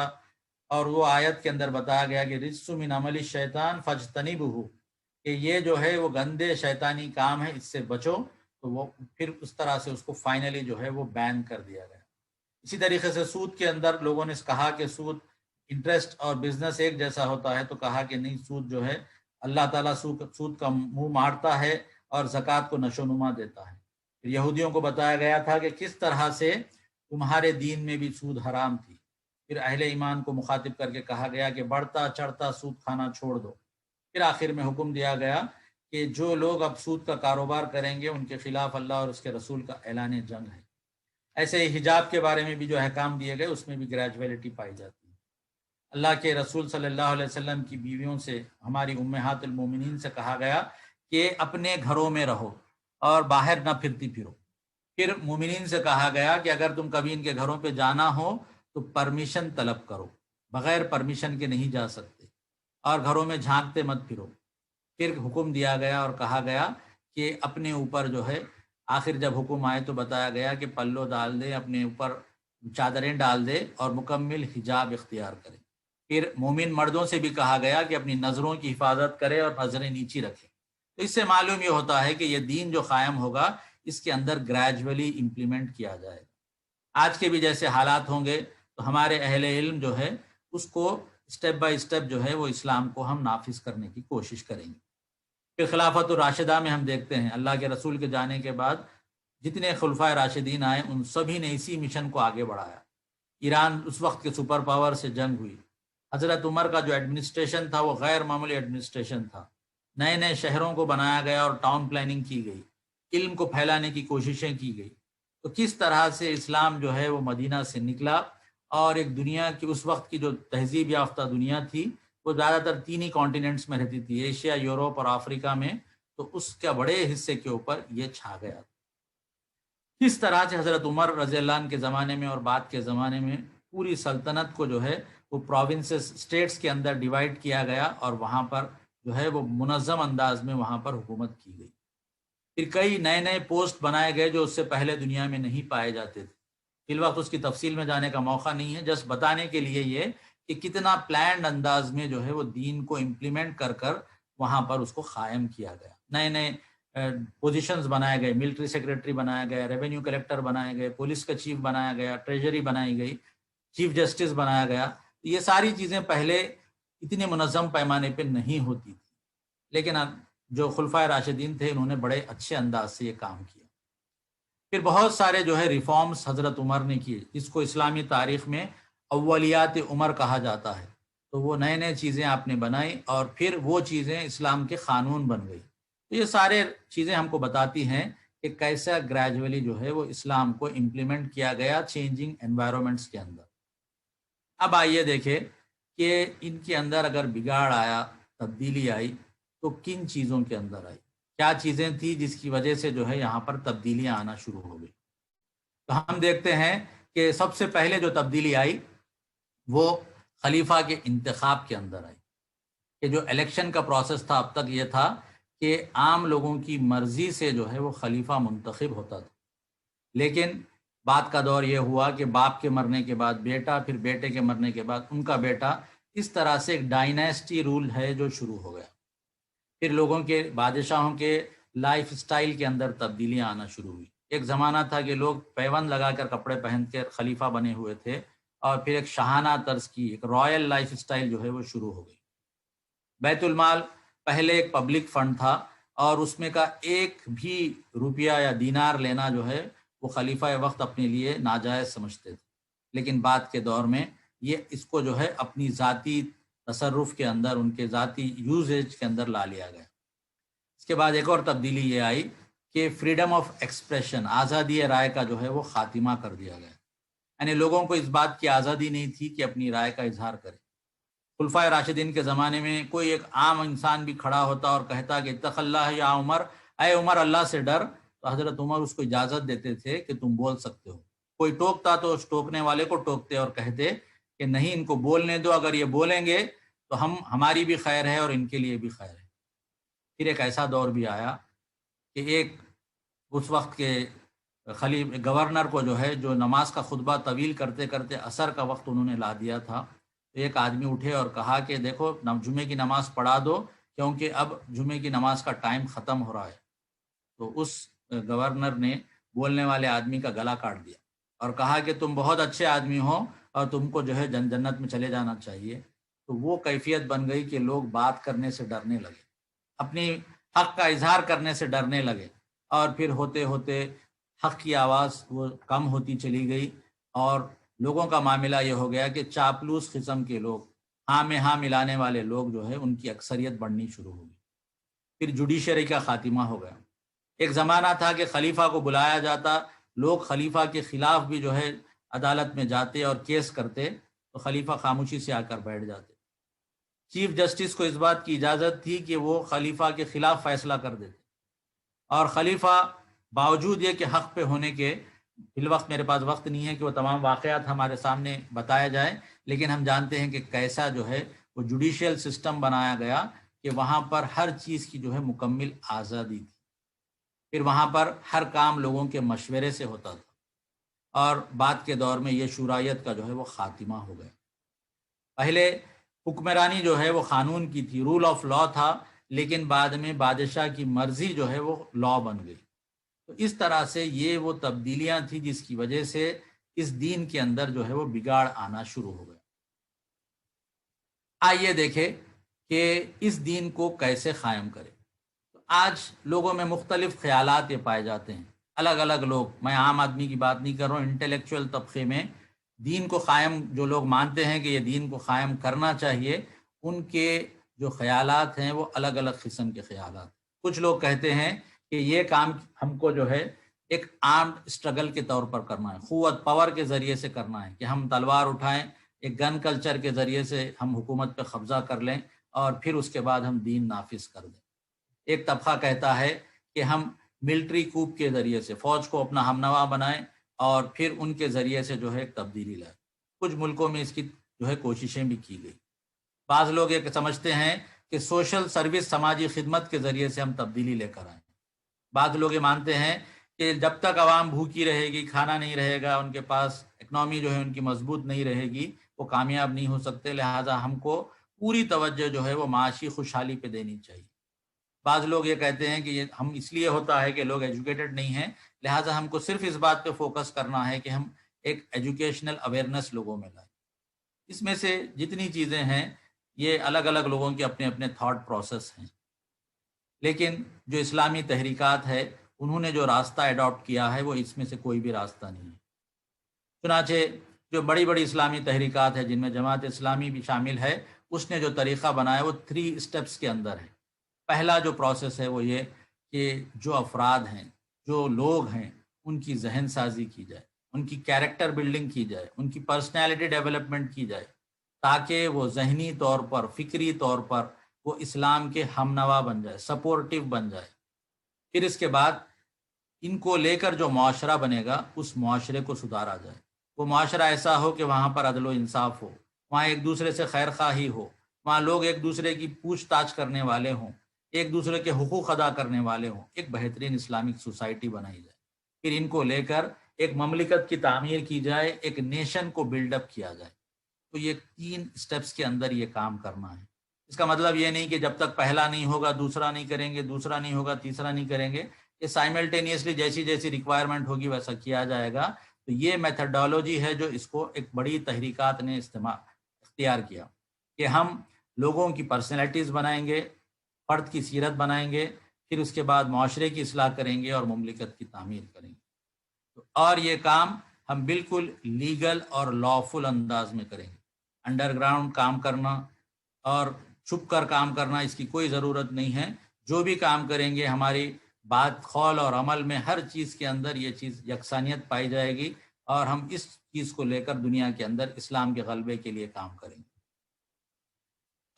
اور وہ آیت کے اندر بتایا گیا کہ رجس من عمل الشیطان فاجتنبوہ، کہ یہ جو ہے وہ گندے شیطانی کام ہے، اس سے بچو. تو وہ پھر اس طرح سے اس کو فائنلی جو ہے وہ بین کر دیا گیا. اسی طریقے سے سود کے اندر لوگوں نے کہا کہ سود، انٹرسٹ اور بزنس ایک جیسا ہوتا ہے، تو کہا کہ نہیں، سود جو ہے اللہ تعالیٰ سود کا منہ مارتا ہے اور زکوٰۃ کو نشو نما دیتا ہے. پھر یہودیوں کو بتایا گیا تھا کہ کس طرح سے تمہارے دین میں بھی سود حرام تھی. پھر اہل ایمان کو مخاطب کر کے کہا گیا کہ بڑھتا چڑھتا سود کھانا چھوڑ دو. پھر آخر میں حکم دیا گیا کہ جو لوگ اب سود کا کاروبار کریں گے ان کے خلاف اللہ اور اس کے رسول کا اعلان جنگ ہے. ایسے ہی حجاب کے بارے میں بھی جو احکام دیے گئے اس میں بھی گریجویلٹی پائی جاتی ہے. اللہ کے رسول صلی اللہ علیہ وسلم کی بیویوں سے، ہماری امہات المومنین سے کہا گیا کہ اپنے گھروں میں رہو اور باہر نہ پھرتی پھرو. پھر مومنین سے کہا گیا کہ اگر تم کبھی ان کے گھروں پہ جانا ہو تو پرمیشن طلب کرو، بغیر پرمیشن کے نہیں جا سکتے، اور گھروں میں جھانکتے مت پھرو. پھر حکم دیا گیا اور کہا گیا کہ اپنے اوپر جو ہے، آخر جب حکم آئے تو بتایا گیا کہ پلو ڈال دے، اپنے اوپر چادریں ڈال دے اور مکمل حجاب اختیار کرے. پھر مومن مردوں سے بھی کہا گیا کہ اپنی نظروں کی حفاظت کرے اور نظریں نیچی رکھے. تو اس سے معلوم یہ ہوتا ہے کہ یہ دین جو قائم ہوگا اس کے اندر گریجولی امپلیمنٹ کیا جائے گا۔ آج کے بھی جیسے حالات ہوں گے تو ہمارے اہل علم جو ہے اس کو اسٹیپ بائی اسٹیپ جو ہے وہ اسلام کو ہم نافذ کرنے کی کوشش کریں گے۔ پھر خلافت الراشدہ میں ہم دیکھتے ہیں اللہ کے رسول کے جانے کے بعد جتنے خلفائے راشدین آئے ان سبھی نے اسی مشن کو آگے بڑھایا۔ ایران اس وقت کے سپر پاور سے جنگ ہوئی، حضرت عمر کا جو ایڈمنسٹریشن تھا وہ غیر معمولی ایڈمنسٹریشن تھا، نئے نئے شہروں کو بنایا گیا اور ٹاؤن پلاننگ کی گئی، علم کو پھیلانے کی کوششیں کی گئی۔ تو کس طرح سے اسلام جو ہے وہ مدینہ سے نکلا اور ایک دنیا کی اس وقت کی جو تہذیب یافتہ دنیا تھی وہ زیادہ تر تین ہی کانٹیننٹس میں رہتی تھی، ایشیا، یوروپ اور افریقہ میں، تو اس کے بڑے حصے کے اوپر یہ چھا گیا۔ کس طرح سے حضرت عمر رضی اللہ عنہ کے زمانے میں اور بعد کے زمانے میں پوری سلطنت کو جو ہے وہ پروونسز، اسٹیٹس کے اندر ڈیوائڈ کیا گیا اور وہاں پر جو ہے وہ منظم انداز میں وہاں پر حکومت کی گئی۔ پھر کئی نئے نئے پوسٹ بنائے گئے جو اس سے پہلے دنیا میں نہیں پائے جاتے تھے۔ فی الوقت اس کی تفصیل میں جانے کا موقع نہیں ہے، جسٹ بتانے کے لیے یہ کہ کتنا پلانڈ انداز میں جو ہے وہ دین کو امپلیمنٹ کر کر وہاں پر اس کو قائم کیا گیا۔ نئے نئے پوزیشنز بنائے گئے، ملٹری سیکرٹری بنایا گیا، ریونیو کلیکٹر بنائے گئے، پولیس کا چیف بنایا گیا، ٹریجری بنائی گئی، چیف جسٹس بنایا گیا۔ یہ ساری چیزیں پہلے اتنے منظم پیمانے پہ نہیں ہوتی تھی، لیکن جو خلفائے راشدین تھے انہوں نے بڑے اچھے انداز سے یہ کام کیا۔ پھر بہت سارے جو ہے ریفارمز حضرت عمر نے کیے، جس کو اسلامی تاریخ میں اولیات عمر کہا جاتا ہے۔ تو وہ نئے نئے چیزیں آپ نے بنائی اور پھر وہ چیزیں اسلام کے قانون بن گئی۔ تو یہ سارے چیزیں ہم کو بتاتی ہیں کہ کیسا گریجولی جو ہے وہ اسلام کو امپلیمنٹ کیا گیا چینجنگ انوائرمنٹس کے اندر۔ اب آئیے دیکھیں کہ ان کے اندر اگر بگاڑ آیا، تبدیلی آئی، تو کن چیزوں کے اندر آئی، کیا چیزیں تھیں جس کی وجہ سے جو ہے یہاں پر تبدیلیاں آنا شروع ہو گئی۔ تو ہم دیکھتے ہیں کہ سب سے پہلے جو تبدیلی آئی وہ خلیفہ کے انتخاب کے اندر آئی، کہ جو الیکشن کا پروسیس تھا اب تک یہ تھا کہ عام لوگوں کی مرضی سے جو ہے وہ خلیفہ منتخب ہوتا تھا، لیکن بات کا دور یہ ہوا کہ باپ کے مرنے کے بعد بیٹا، پھر بیٹے کے مرنے کے بعد ان کا بیٹا، اس طرح سے ایک ڈائنیسٹی رول ہے جو شروع ہو گیا۔ پھر لوگوں کے، بادشاہوں کے لائف سٹائل کے اندر تبدیلیاں آنا شروع ہوئی۔ ایک زمانہ تھا کہ لوگ پیوند لگا کر کپڑے پہن کر خلیفہ بنے ہوئے تھے، اور پھر ایک شاہانہ طرز کی ایک رائل لائف سٹائل جو ہے وہ شروع ہو گئی۔ بیت المال پہلے ایک پبلک فنڈ تھا اور اس میں کا ایک بھی روپیہ یا دینار لینا جو ہے وہ خلیفہ وقت اپنے لیے ناجائز سمجھتے تھے، لیکن بعد کے دور میں یہ اس کو جو ہے اپنی ذاتی تصرف کے اندر، ان کے ذاتی یوزیج کے اندر لا لیا گیا۔ اس کے بعد ایک اور تبدیلی یہ آئی کہ فریڈم آف ایکسپریشن، آزادی رائے کا جو ہے وہ خاتمہ کر دیا گیا، یعنی لوگوں کو اس بات کی آزادی نہیں تھی کہ اپنی رائے کا اظہار کرے۔ خلفائے راشدین کے زمانے میں کوئی ایک عام انسان بھی کھڑا ہوتا اور کہتا کہ اتق اللہ یا عمر، اے عمر اللہ سے ڈر، تو حضرت عمر اس کو اجازت دیتے تھے کہ تم بول سکتے ہو۔ کوئی ٹوکتا تو اس ٹوکنے والے کو ٹوکتے اور کہتے کہ نہیں، ان کو بولنے دو، اگر یہ بولیں گے تو ہماری بھی خیر ہے اور ان کے لیے بھی خیر ہے۔ پھر ایک ایسا دور بھی آیا کہ ایک اس وقت کے گورنر کو جو ہے، جو نماز کا خطبہ طویل کرتے کرتے عصر کا وقت انہوں نے لا دیا تھا، تو ایک آدمی اٹھے اور کہا کہ دیکھو جمعے کی نماز پڑھا دو، کیونکہ اب جمعے کی نماز کا ٹائم ختم ہو رہا ہے۔ تو اس گورنر نے بولنے والے آدمی کا گلا کاٹ دیا اور کہا کہ تم بہت اچھے آدمی ہو اور تم کو جو ہے جنت میں چلے جانا چاہیے۔ تو وہ کیفیت بن گئی کہ لوگ بات کرنے سے ڈرنے لگے، اپنی حق کا اظہار کرنے سے ڈرنے لگے، اور پھر ہوتے ہوتے حق کی آواز وہ کم ہوتی چلی گئی، اور لوگوں کا معاملہ یہ ہو گیا کہ چاپلوس قسم کے لوگ، ہاں میں ہاں ملانے والے لوگ جو ہے ان کی اکثریت بڑھنی شروع ہو گئی۔ پھر جوڈیشری کا خاتمہ ہو گیا۔ ایک زمانہ تھا کہ خلیفہ کو بلایا جاتا، لوگ خلیفہ کے خلاف بھی جو ہے عدالت میں جاتے اور کیس کرتے، تو خلیفہ خاموشی سے آ کر بیٹھ جاتے۔ چیف جسٹس کو اس بات کی اجازت تھی کہ وہ خلیفہ کے خلاف فیصلہ کر دیتے، اور خلیفہ باوجود یہ کہ حق پہ ہونے کے، فی الوقت میرے پاس وقت نہیں ہے کہ وہ تمام واقعات ہمارے سامنے بتایا جائے، لیکن ہم جانتے ہیں کہ کیسا جو ہے وہ جوڈیشل سسٹم بنایا گیا کہ وہاں پر ہر چیز کی جو ہے مکمل آزادی تھی۔ پھر وہاں پر ہر کام لوگوں کے مشورے سے ہوتا تھا، اور بعد کے دور میں یہ شورائیت کا جو ہے وہ خاتمہ ہو گیا۔ پہلے حکمرانی جو ہے وہ قانون کی تھی، رول آف لا تھا، لیکن بعد میں بادشاہ کی مرضی جو ہے وہ لا بن گئی۔ تو اس طرح سے یہ وہ تبدیلیاں تھیں جس کی وجہ سے اس دین کے اندر جو ہے وہ بگاڑ آنا شروع ہو گیا۔ آئیے دیکھیں کہ اس دین کو کیسے قائم کرے۔ تو آج لوگوں میں مختلف خیالات یہ پائے جاتے ہیں، الگ الگ لوگ، میں عام آدمی کی بات نہیں کر رہا ہوں، انٹلیکچوئل طبقے میں دین کو قائم جو لوگ مانتے ہیں کہ یہ دین کو قائم کرنا چاہیے، ان کے جو خیالات ہیں وہ الگ الگ قسم کے خیالات۔ کچھ لوگ کہتے ہیں کہ یہ کام ہم کو جو ہے ایک آرمڈ اسٹرگل کے طور پر کرنا ہے، قوت پاور کے ذریعے سے کرنا ہے، کہ ہم تلوار اٹھائیں، ایک گن کلچر کے ذریعے سے ہم حکومت پہ قبضہ کر لیں اور پھر اس کے بعد ہم دین نافذ کر دیں۔ ایک طبقہ کہتا ہے کہ ہم ملٹری کوپ کے ذریعے سے فوج کو اپنا ہمنوا بنائیں اور پھر ان کے ذریعے سے جو ہے ایک تبدیلی لائیں۔ کچھ ملکوں میں اس کی جو ہے کوششیں بھی کی گئی۔ بعض لوگ یہ سمجھتے ہیں کہ سوشل سروس، سماجی خدمت کے ذریعے سے ہم تبدیلی لے کر آئیں۔ بعض لوگ یہ مانتے ہیں کہ جب تک عوام بھوکی رہے گی، کھانا نہیں رہے گا، ان کے پاس اکنامی جو ہے ان کی مضبوط نہیں رہے گی، وہ کامیاب نہیں ہو سکتے، لہٰذا ہم کو پوری توجہ جو ہے وہ معاشی خوشحالی پہ دینی چاہیے۔ بعض لوگ یہ کہتے ہیں کہ یہ ہم اس لیے ہوتا ہے کہ لوگ ایجوکیٹڈ نہیں ہیں، لہٰذا ہم کو صرف اس بات پہ فوکس کرنا ہے کہ ہم ایک ایجوکیشنل اویئرنیس لوگوں میں لائیں۔ اس میں سے جتنی چیزیں ہیں یہ الگ الگ لوگوں کے اپنے اپنے تھاٹ پروسیس ہیں، لیکن جو اسلامی تحریکات ہے انہوں نے جو راستہ اڈاپٹ کیا ہے وہ اس میں سے کوئی بھی راستہ نہیں ہے۔ چنانچہ جو بڑی بڑی اسلامی تحریکات ہے جن میں جماعت اسلامی بھی شامل ہے، اس نے جو طریقہ بنایا وہ 3 اسٹیپس کے اندر ہے۔ پہلا جو پروسیس ہے وہ یہ کہ جو افراد ہیں، جو لوگ ہیں، ان کی ذہن سازی کی جائے، ان کی کیریکٹر بلڈنگ کی جائے، ان کی پرسنالٹی ڈیولپمنٹ کی جائے، تاکہ وہ ذہنی طور پر، فکری طور پر وہ اسلام کے ہمنوا بن جائے، سپورٹیو بن جائے۔ پھر اس کے بعد ان کو لے کر جو معاشرہ بنے گا اس معاشرے کو سدھارا جائے۔ وہ معاشرہ ایسا ہو کہ وہاں پر عدل و انصاف ہو، وہاں ایک دوسرے سے خیر خواہی ہو، وہاں لوگ ایک دوسرے کی پوچھ تاچھ کرنے والے ہوں، ایک دوسرے کے حقوق ادا کرنے والے ہوں، ایک بہترین اسلامک سوسائٹی بنائی جائے۔ پھر ان کو لے کر ایک مملکت کی تعمیر کی جائے، ایک نیشن کو بلڈ اپ کیا جائے۔ تو یہ 3 اسٹیپس کے اندر یہ کام کرنا ہے۔ اس کا مطلب یہ نہیں کہ جب تک پہلا نہیں ہوگا دوسرا نہیں کریں گے، دوسرا نہیں ہوگا تیسرا نہیں کریں گے، یہ سائملٹینیسلی جیسی جیسی ریکوائرمنٹ ہوگی ویسا کیا جائے گا۔ تو یہ میتھڈالوجی ہے جو اس کو ایک بڑی تحریکات نے اختیار کیا کہ ہم لوگوں کی پرسنالٹیز بنائیں گے، فرد کی سیرت بنائیں گے، پھر اس کے بعد معاشرے کی اصلاح کریں گے اور مملکت کی تعمیر کریں گے۔ اور یہ کام ہم بالکل لیگل اور لافل انداز میں کریں گے۔ انڈر گراؤنڈ کام کرنا اور چھپ کر کام کرنا اس کی کوئی ضرورت نہیں ہے۔ جو بھی کام کریں گے ہماری بات، قول اور عمل میں ہر چیز کے اندر یہ چیز یکسانیت پائی جائے گی، اور ہم اس چیز کو لے کر دنیا کے اندر اسلام کے غلبے کے لیے کام کریں گے۔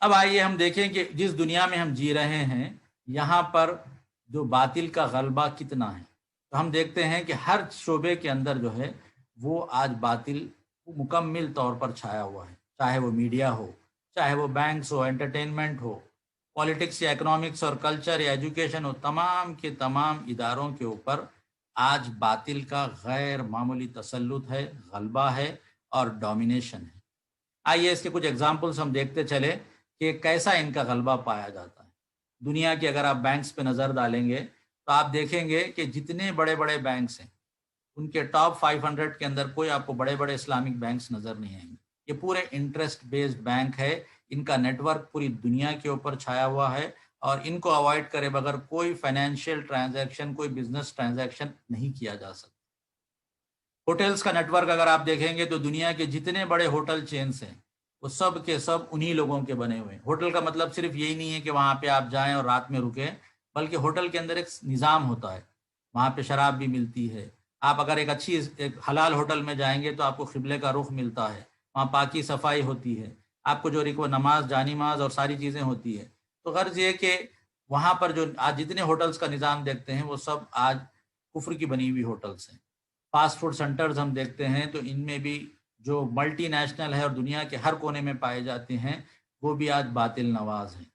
اب آئیے ہم دیکھیں کہ جس دنیا میں ہم جی رہے ہیں یہاں پر جو باطل کا غلبہ کتنا ہے، تو ہم دیکھتے ہیں کہ ہر شعبے کے اندر جو ہے وہ آج باطل مکمل طور پر چھایا ہوا ہے، چاہے وہ میڈیا ہو، چاہے وہ بینکس ہو، انٹرٹینمنٹ ہو، پالیٹکس یا اکنامکس اور کلچر یا ایجوکیشن ہو، تمام کے تمام اداروں کے اوپر آج باطل کا غیر معمولی تسلط ہے، غلبہ ہے اور ڈومینیشن ہے۔ آئیے اس کے کچھ ایگزامپلس ہم دیکھتے چلے کہ کیسا ان کا غلبہ پایا جاتا ہے۔ دنیا کی اگر آپ بینکس پہ نظر ڈالیں گے تو آپ دیکھیں گے کہ جتنے بڑے بڑے بینکس ہیں ان کے ٹاپ 500 کے اندر کوئی آپ کو بڑے بڑے اسلامک بینکس نظر نہیں آئیں گے۔ یہ پورے انٹرسٹ بیسڈ بینک ہے، ان کا نیٹ ورک پوری دنیا کے اوپر چھایا ہوا ہے، اور ان کو اوائڈ کرے بغیر کوئی فائنینشیل ٹرانزیکشن، کوئی بزنس ٹرانزیکشن نہیں کیا جا سکتا۔ ہوٹلز کا نیٹ ورک اگر آپ دیکھیں گے تو دنیا کے جتنے بڑے ہوٹل چینز ہیں وہ سب کے سب انہی لوگوں کے بنے ہوئے ہیں۔ ہوٹل کا مطلب صرف یہی نہیں ہے کہ وہاں پہ آپ جائیں اور رات میں رکیں، بلکہ ہوٹل کے اندر ایک نظام ہوتا ہے، وہاں پہ شراب بھی ملتی ہے۔ آپ اگر ایک اچھی ایک حلال ہوٹل میں جائیں گے تو آپ کو قبلے کا رخ ملتا ہے، وہاں پاکی صفائی ہوتی ہے، آپ کو جو نماز، جانماز اور ساری چیزیں ہوتی ہے۔ تو غرض یہ کہ وہاں پر جو آج جتنے ہوٹلز کا نظام دیکھتے ہیں وہ سب آج کفر کی بنی ہوئی ہوٹلز ہیں۔ فاسٹ فوڈ سینٹرز ہم دیکھتے ہیں تو ان میں بھی جو ملٹی نیشنل ہے اور دنیا کے ہر کونے میں پائے جاتے ہیں وہ بھی آج باطل نواز ہیں۔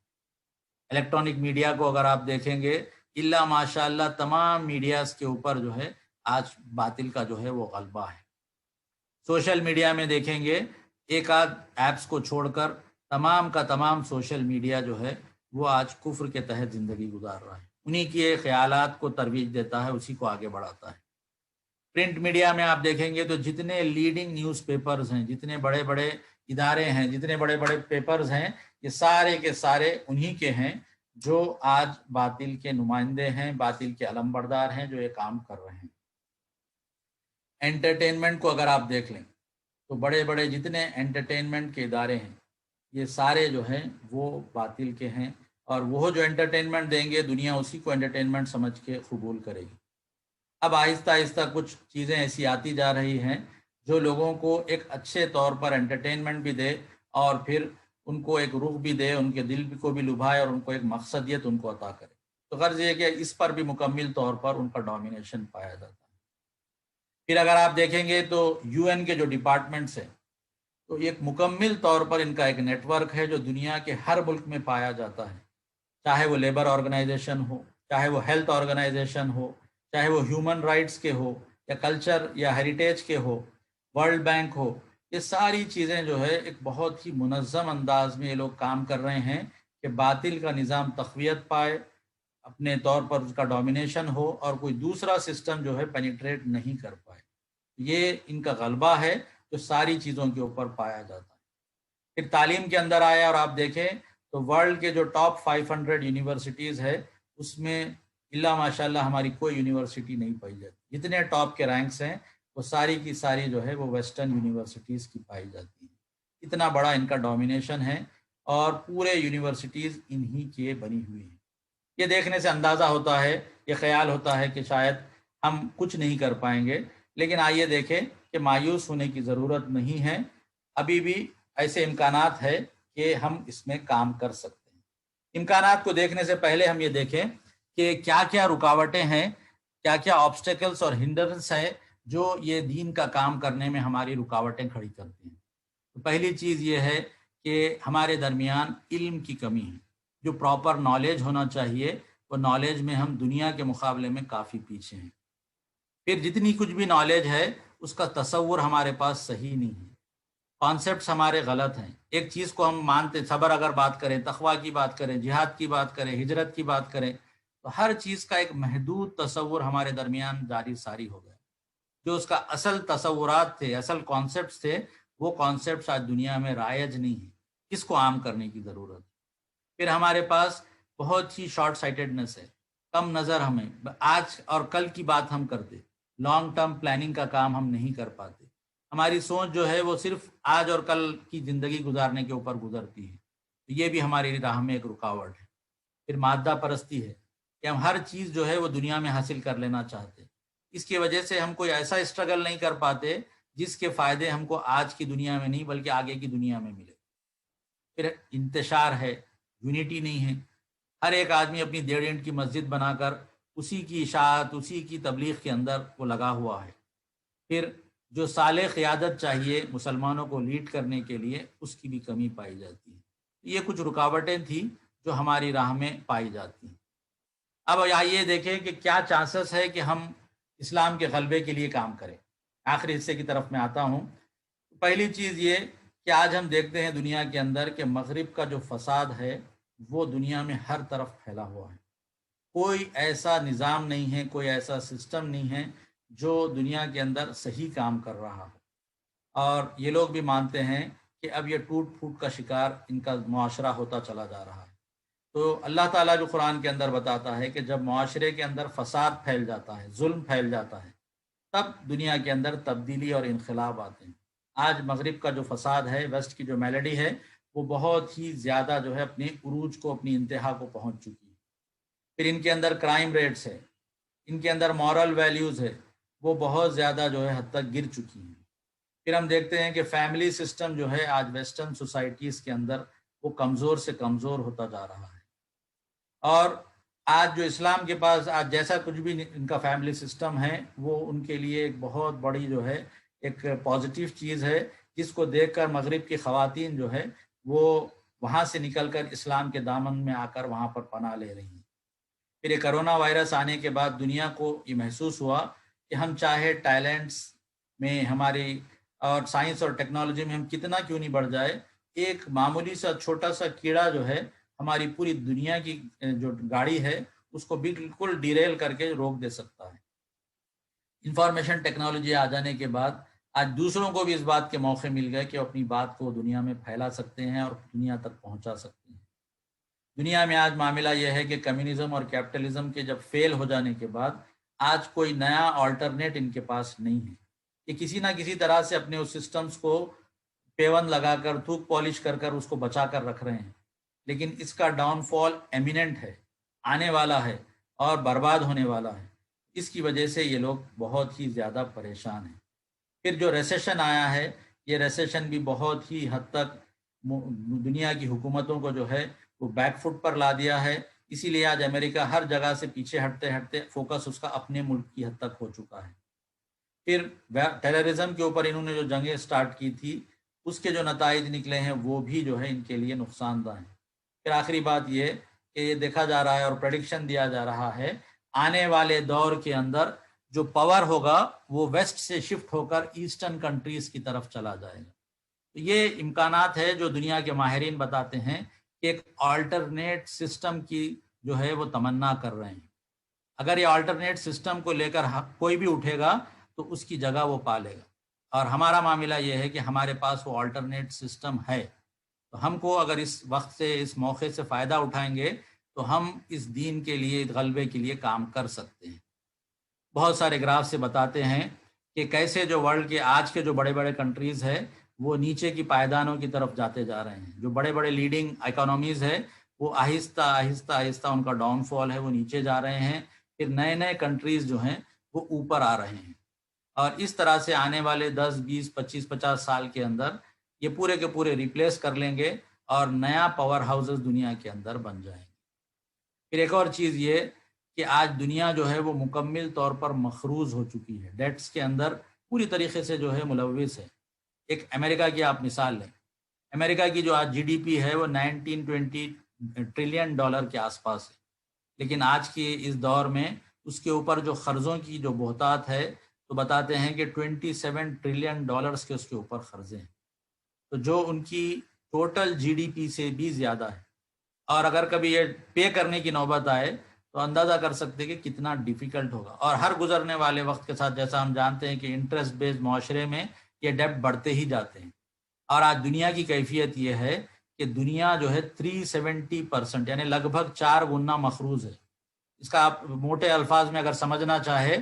الیکٹرانک میڈیا کو اگر آپ دیکھیں گے، اللہ ماشاء اللہ تمام میڈیاز کے اوپر جو ہے آج باطل کا جو ہے وہ غلبہ ہے۔ سوشل میڈیا میں دیکھیں گے ایک آدھ ایپس کو چھوڑ کر تمام کا تمام سوشل میڈیا جو ہے وہ آج کفر کے تحت زندگی گزار رہا ہے۔ انہی کے خیالات کو ترویج دیتا ہے، اسی کو آگے بڑھاتا ہے۔ پرنٹ میڈیا میں آپ دیکھیں گے تو جتنے لیڈنگ نیوز پیپرز ہیں، جتنے بڑے بڑے ادارے ہیں، جتنے بڑے بڑے پیپرز ہیں، یہ سارے کے سارے انہی کے ہیں جو آج باطل کے نمائندے ہیں، باطل کے علم بردار ہیں، جو یہ کام کر رہے ہیں۔ انٹرٹینمنٹ کو اگر آپ دیکھ لیں تو بڑے بڑے جتنے انٹرٹینمنٹ کے ادارے ہیں، یہ سارے جو ہیں وہ باطل کے ہیں، اور وہ جو انٹرٹینمنٹ دیں گے دنیا اسی کو انٹرٹینمنٹ سمجھ کے قبول کرے گی۔ اب آہستہ آہستہ کچھ چیزیں ایسی آتی جا رہی ہیں جو لوگوں کو ایک اچھے طور پر انٹرٹینمنٹ بھی دے، اور پھر ان کو ایک روح بھی دے، ان کے دل کو بھی لبھائے، اور ان کو ایک مقصدیت ان کو عطا کرے۔ تو غرض یہ کہ اس پر بھی مکمل طور پر ان کا ڈومینیشن پایا جاتا ہے۔ پھر اگر آپ دیکھیں گے تو یو این کے جو ڈپارٹمنٹس ہیں، تو ایک مکمل طور پر ان کا ایک نیٹ ورک ہے جو دنیا کے ہر ملک میں پایا جاتا ہے، چاہے وہ لیبر آرگنائزیشن ہو، چاہے وہ ہیلتھ آرگنائزیشن ہو، چاہے وہ ہیومن رائٹس کے ہو، یا کلچر یا ہیریٹیج کے ہو، ورلڈ بینک ہو۔ یہ ساری چیزیں جو ہے ایک بہت ہی منظم انداز میں یہ لوگ کام کر رہے ہیں کہ باطل کا نظام تقویت پائے، اپنے طور پر اس کا ڈومینیشن ہو، اور کوئی دوسرا سسٹم جو ہے پینیٹریٹ نہیں کر پائے۔ یہ ان کا غلبہ ہے جو ساری چیزوں کے اوپر پایا جاتا ہے۔ پھر تعلیم کے اندر آیا اور آپ دیکھیں تو ورلڈ کے جو ٹاپ 500 یونیورسٹیز ہے، اس میں اللہ ماشاء اللہ ہماری کوئی یونیورسٹی نہیں پائی جاتی۔ جتنے ٹاپ کے رینکس ہیں وہ ساری کی ساری جو ہے وہ ویسٹرن یونیورسٹیز کی پائی جاتی ہیں۔ اتنا بڑا ان کا ڈومینیشن ہے، اور پورے یونیورسٹیز انہی کے بنی ہوئی ہیں۔ یہ دیکھنے سے اندازہ ہوتا ہے، یہ خیال ہوتا ہے کہ شاید ہم کچھ نہیں کر پائیں گے، لیکن آئیے دیکھیں کہ مایوس ہونے کی ضرورت نہیں ہے، ابھی بھی ایسے امکانات ہے کہ ہم اس میں کام کر سکتے ہیں۔ امکانات کو دیکھنے سے پہلے ہم یہ دیکھیں کہ کیا کیا رکاوٹیں ہیں، کیا کیا آبسٹیکلز اور ہنڈرنس ہیں جو یہ دین کا کام کرنے میں ہماری رکاوٹیں کھڑی کرتی ہیں۔ تو پہلی چیز یہ ہے کہ ہمارے درمیان علم کی کمی ہے۔ جو پراپر نالج ہونا چاہیے، وہ نالج میں ہم دنیا کے مقابلے میں کافی پیچھے ہیں۔ پھر جتنی کچھ بھی نالج ہے اس کا تصور ہمارے پاس صحیح نہیں ہے، کانسیپٹس ہمارے غلط ہیں۔ ایک چیز کو ہم مانتے، صبر اگر بات کریں، تقویٰ کی بات کریں، جہاد کی بات کریں، ہجرت کی بات کریں، تو ہر چیز کا ایک محدود تصور ہمارے درمیان جاری ساری ہو گیا۔ جو اس کا اصل تصورات تھے، اصل کانسیپٹس تھے، وہ کانسیپٹس آج دنیا میں رائج نہیں ہیں۔ کس کو عام کرنے کی ضرورت ہے؟ پھر ہمارے پاس بہت ہی شارٹ سائٹڈنس ہے، کم نظر ہمیں، آج اور کل کی بات ہم کرتے، لانگ ٹرم پلاننگ کا کام ہم نہیں کر پاتے۔ ہماری سوچ جو ہے وہ صرف آج اور کل کی زندگی گزارنے کے اوپر گزرتی ہے، تو یہ بھی ہماری راہ میں ایک رکاوٹ ہے۔ پھر مادہ پرستی ہے کہ ہم ہر چیز جو ہے وہ دنیا میں حاصل کر لینا چاہتے، اس کی وجہ سے ہم کوئی ایسا اسٹرگل نہیں کر پاتے جس کے فائدے ہم کو آج کی دنیا میں نہیں بلکہ آگے کی دنیا میں ملے۔ پھر انتشار ہے، یونٹی نہیں ہے، ہر ایک آدمی اپنی 1.5 اینٹ کی مسجد بنا کر اسی کی اشاعت، اسی کی تبلیغ کے اندر وہ لگا ہوا ہے۔ پھر جو صالح قیادت چاہیے مسلمانوں کو لیڈ کرنے کے لیے، اس کی بھی کمی پائی جاتی ہے۔ یہ کچھ رکاوٹیں تھیں جو ہماری راہ میں پائی جاتی ہیں۔ اب آئیے دیکھیں کہ کیا چانسز ہے کہ ہم اسلام کے غلبے کے لیے کام کریں۔ آخری حصے کی طرف میں آتا ہوں۔ پہلی چیز یہ کہ آج ہم دیکھتے ہیں دنیا کے اندر کہ مغرب کا جو فساد ہے وہ دنیا میں ہر طرف پھیلا ہوا ہے۔ کوئی ایسا نظام نہیں ہے، کوئی ایسا سسٹم نہیں ہے جو دنیا کے اندر صحیح کام کر رہا ہو، اور یہ لوگ بھی مانتے ہیں کہ اب یہ ٹوٹ پھوٹ کا شکار ان کا معاشرہ ہوتا چلا جا رہا ہے۔ تو اللہ تعالیٰ جو قرآن کے اندر بتاتا ہے کہ جب معاشرے کے اندر فساد پھیل جاتا ہے، ظلم پھیل جاتا ہے، تب دنیا کے اندر تبدیلی اور انقلاب آتے ہیں۔ آج مغرب کا جو فساد ہے، ویسٹ کی جو میلڈی ہے، وہ بہت ہی زیادہ جو ہے اپنے عروج کو، اپنی انتہا کو پہنچ چکی ہے۔ پھر ان کے اندر کرائم ریٹس ہے، ان کے اندر مورل ویلیوز ہے، وہ بہت زیادہ جو ہے حد تک گر چکی ہیں۔ پھر ہم دیکھتے ہیں کہ فیملی سسٹم جو ہے آج ویسٹرن سوسائٹیز کے اندر وہ کمزور سے کمزور ہوتا جا رہا ہے، اور آج جو اسلام کے پاس آج جیسا کچھ بھی ان کا فیملی سسٹم ہے، وہ ان کے لیے ایک بہت بڑی جو ہے ایک پازیٹیو چیز ہے، جس کو دیکھ کر مغرب کی خواتین جو ہے وہ وہاں سے نکل کر اسلام کے دامن میں آ کر وہاں پر پناہ لے رہی ہیں۔ پھر یہ کرونا وائرس آنے کے بعد دنیا کو یہ محسوس ہوا کہ ہم چاہے ٹیلنٹس میں ہماری اور سائنس اور ٹیکنالوجی میں ہم کتنا کیوں نہیں بڑھ جائے، ایک معمولی سا چھوٹا سا کیڑا جو ہے ہماری پوری دنیا کی جو گاڑی ہے اس کو بالکل ڈیریل کر کے روک دے سکتا ہے۔ انفارمیشن ٹیکنالوجی آ جانے کے بعد آج دوسروں کو بھی اس بات کے موقع مل گئے کہ وہ اپنی بات کو دنیا میں پھیلا سکتے ہیں اور دنیا تک پہنچا سکتے ہیں۔ دنیا میں آج معاملہ یہ ہے کہ کمیونزم اور کیپٹلزم کے جب فیل ہو جانے کے بعد آج کوئی نیا آلٹرنیٹ ان کے پاس نہیں ہے۔ یہ کسی نہ کسی طرح سے اپنے اس سسٹمز کو پیون لگا کر تھوک پالش کر کر اس کو بچا کر رکھ رہے ہیں، لیکن اس کا ڈاؤن فال ایمیننٹ ہے، آنے والا ہے اور برباد ہونے والا ہے۔ اس کی وجہ سے یہ لوگ بہت ہی زیادہ پریشان ہیں۔ پھر جو ریسیشن آیا ہے، یہ ریسیشن بھی بہت ہی حد تک دنیا کی حکومتوں کو جو ہے وہ بیک فٹ پر لا دیا ہے۔ اسی لیے آج امریکہ ہر جگہ سے پیچھے ہٹتے ہٹتے فوکس اس کا اپنے ملک کی حد تک ہو چکا ہے۔ پھر ٹیررزم کے اوپر انہوں نے جو جنگیں سٹارٹ کی تھی، اس کے جو نتائج نکلے ہیں وہ بھی جو ہے ان کے لیے نقصان دہ ہیں۔ پھر آخری بات یہ کہ یہ دیکھا جا رہا ہے اور پریڈکشن دیا جا رہا ہے، آنے والے دور کے اندر جو پاور ہوگا وہ ویسٹ سے شفٹ ہو کر ایسٹرن کنٹریز کی طرف چلا جائے گا۔ تو یہ امکانات ہے جو دنیا کے ماہرین بتاتے ہیں کہ ایک آلٹرنیٹ سسٹم کی جو ہے وہ تمنا کر رہے ہیں۔ اگر یہ آلٹرنیٹ سسٹم کو لے کر کوئی بھی اٹھے گا تو اس کی جگہ وہ پالے گا، اور ہمارا معاملہ یہ ہے کہ ہمارے پاس وہ آلٹرنیٹ سسٹم ہے۔ تو ہم کو اگر اس وقت سے اس موقع سے فائدہ اٹھائیں گے تو ہم اس دین کے لیے، غلبے کے لیے کام کر سکتے ہیں۔ بہت سارے گراف سے بتاتے ہیں کہ کیسے جو ورلڈ کے آج کے جو بڑے بڑے کنٹریز ہیں وہ نیچے کی پائیدانوں کی طرف جاتے جا رہے ہیں۔ جو بڑے بڑے لیڈنگ اکانومیز ہے وہ آہستہ آہستہ آہستہ ان کا ڈاؤن فال ہے، وہ نیچے جا رہے ہیں۔ پھر نئے نئے کنٹریز جو ہیں وہ اوپر آ رہے ہیں، اور اس طرح سے آنے والے 10 20 25 50 سال کے اندر یہ پورے کے پورے ریپلیس کر لیں گے اور نیا پاور ہاؤسز دنیا کے اندر بن جائیں گے۔ پھر ایک اور چیز یہ کہ آج دنیا جو ہے وہ مکمل طور پر مخروض ہو چکی ہے، ڈیٹس کے اندر پوری طریقے سے جو ہے ملوث ہے۔ ایک امریکہ کی آپ مثال لیں، امریکہ کی جو آج جی ڈی پی ہے وہ 19-20 ٹریلین ڈالر کے آس پاس ہے، لیکن آج کی اس دور میں اس کے اوپر جو قرضوں کی جو بہتات ہے تو بتاتے ہیں کہ 27 ٹریلین ڈالرز کے اس کے اوپر قرضے ہیں، تو جو ان کی ٹوٹل جی ڈی پی سے بھی زیادہ ہے۔ اور اگر کبھی یہ پے کرنے کی نوبت آئے تو اندازہ کر سکتے کہ کتنا ڈیفیکلٹ ہوگا۔ اور ہر گزرنے والے وقت کے ساتھ جیسا ہم جانتے ہیں کہ انٹرسٹ بیسڈ معاشرے میں یہ ڈیپٹ بڑھتے ہی جاتے ہیں، اور آج دنیا کی کیفیت یہ ہے کہ دنیا جو ہے 370% یعنی لگ بھگ 4 گنا مقروض ہے۔ اس کا آپ موٹے الفاظ میں اگر سمجھنا چاہے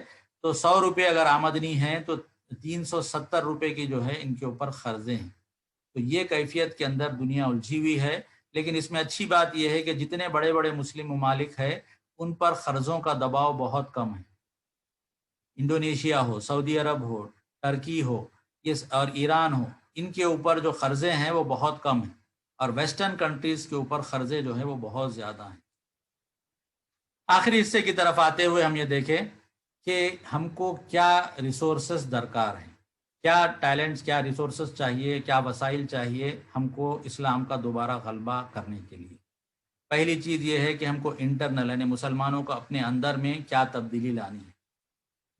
تو 100 روپے اگر آمدنی ہے تو 370 روپے کی جو ہے ان کے اوپر قرضے ہیں۔ تو یہ کیفیت کے اندر دنیا الجھی ہوئی ہے، لیکن اس میں اچھی بات یہ ہے کہ جتنے بڑے بڑے مسلم ممالک ہیں ان پر قرضوں کا دباؤ بہت کم ہے۔ انڈونیشیا ہو، سعودی عرب ہو، ترکی ہو اور ایران ہو، ان کے اوپر جو قرضے ہیں وہ بہت کم ہیں، اور ویسٹرن کنٹریز کے اوپر قرضے جو ہیں وہ بہت زیادہ ہیں۔ آخری حصے کی طرف آتے ہوئے ہم یہ دیکھیں کہ ہم کو کیا ریسورسز درکار ہیں، کیا ٹیلنٹس، کیا ریسورسز چاہیے، کیا وسائل چاہیے ہم کو اسلام کا دوبارہ غلبہ کرنے کے لیے۔ پہلی چیز یہ ہے کہ ہم کو انٹرنل یعنی مسلمانوں کو اپنے اندر میں کیا تبدیلی لانی ہے۔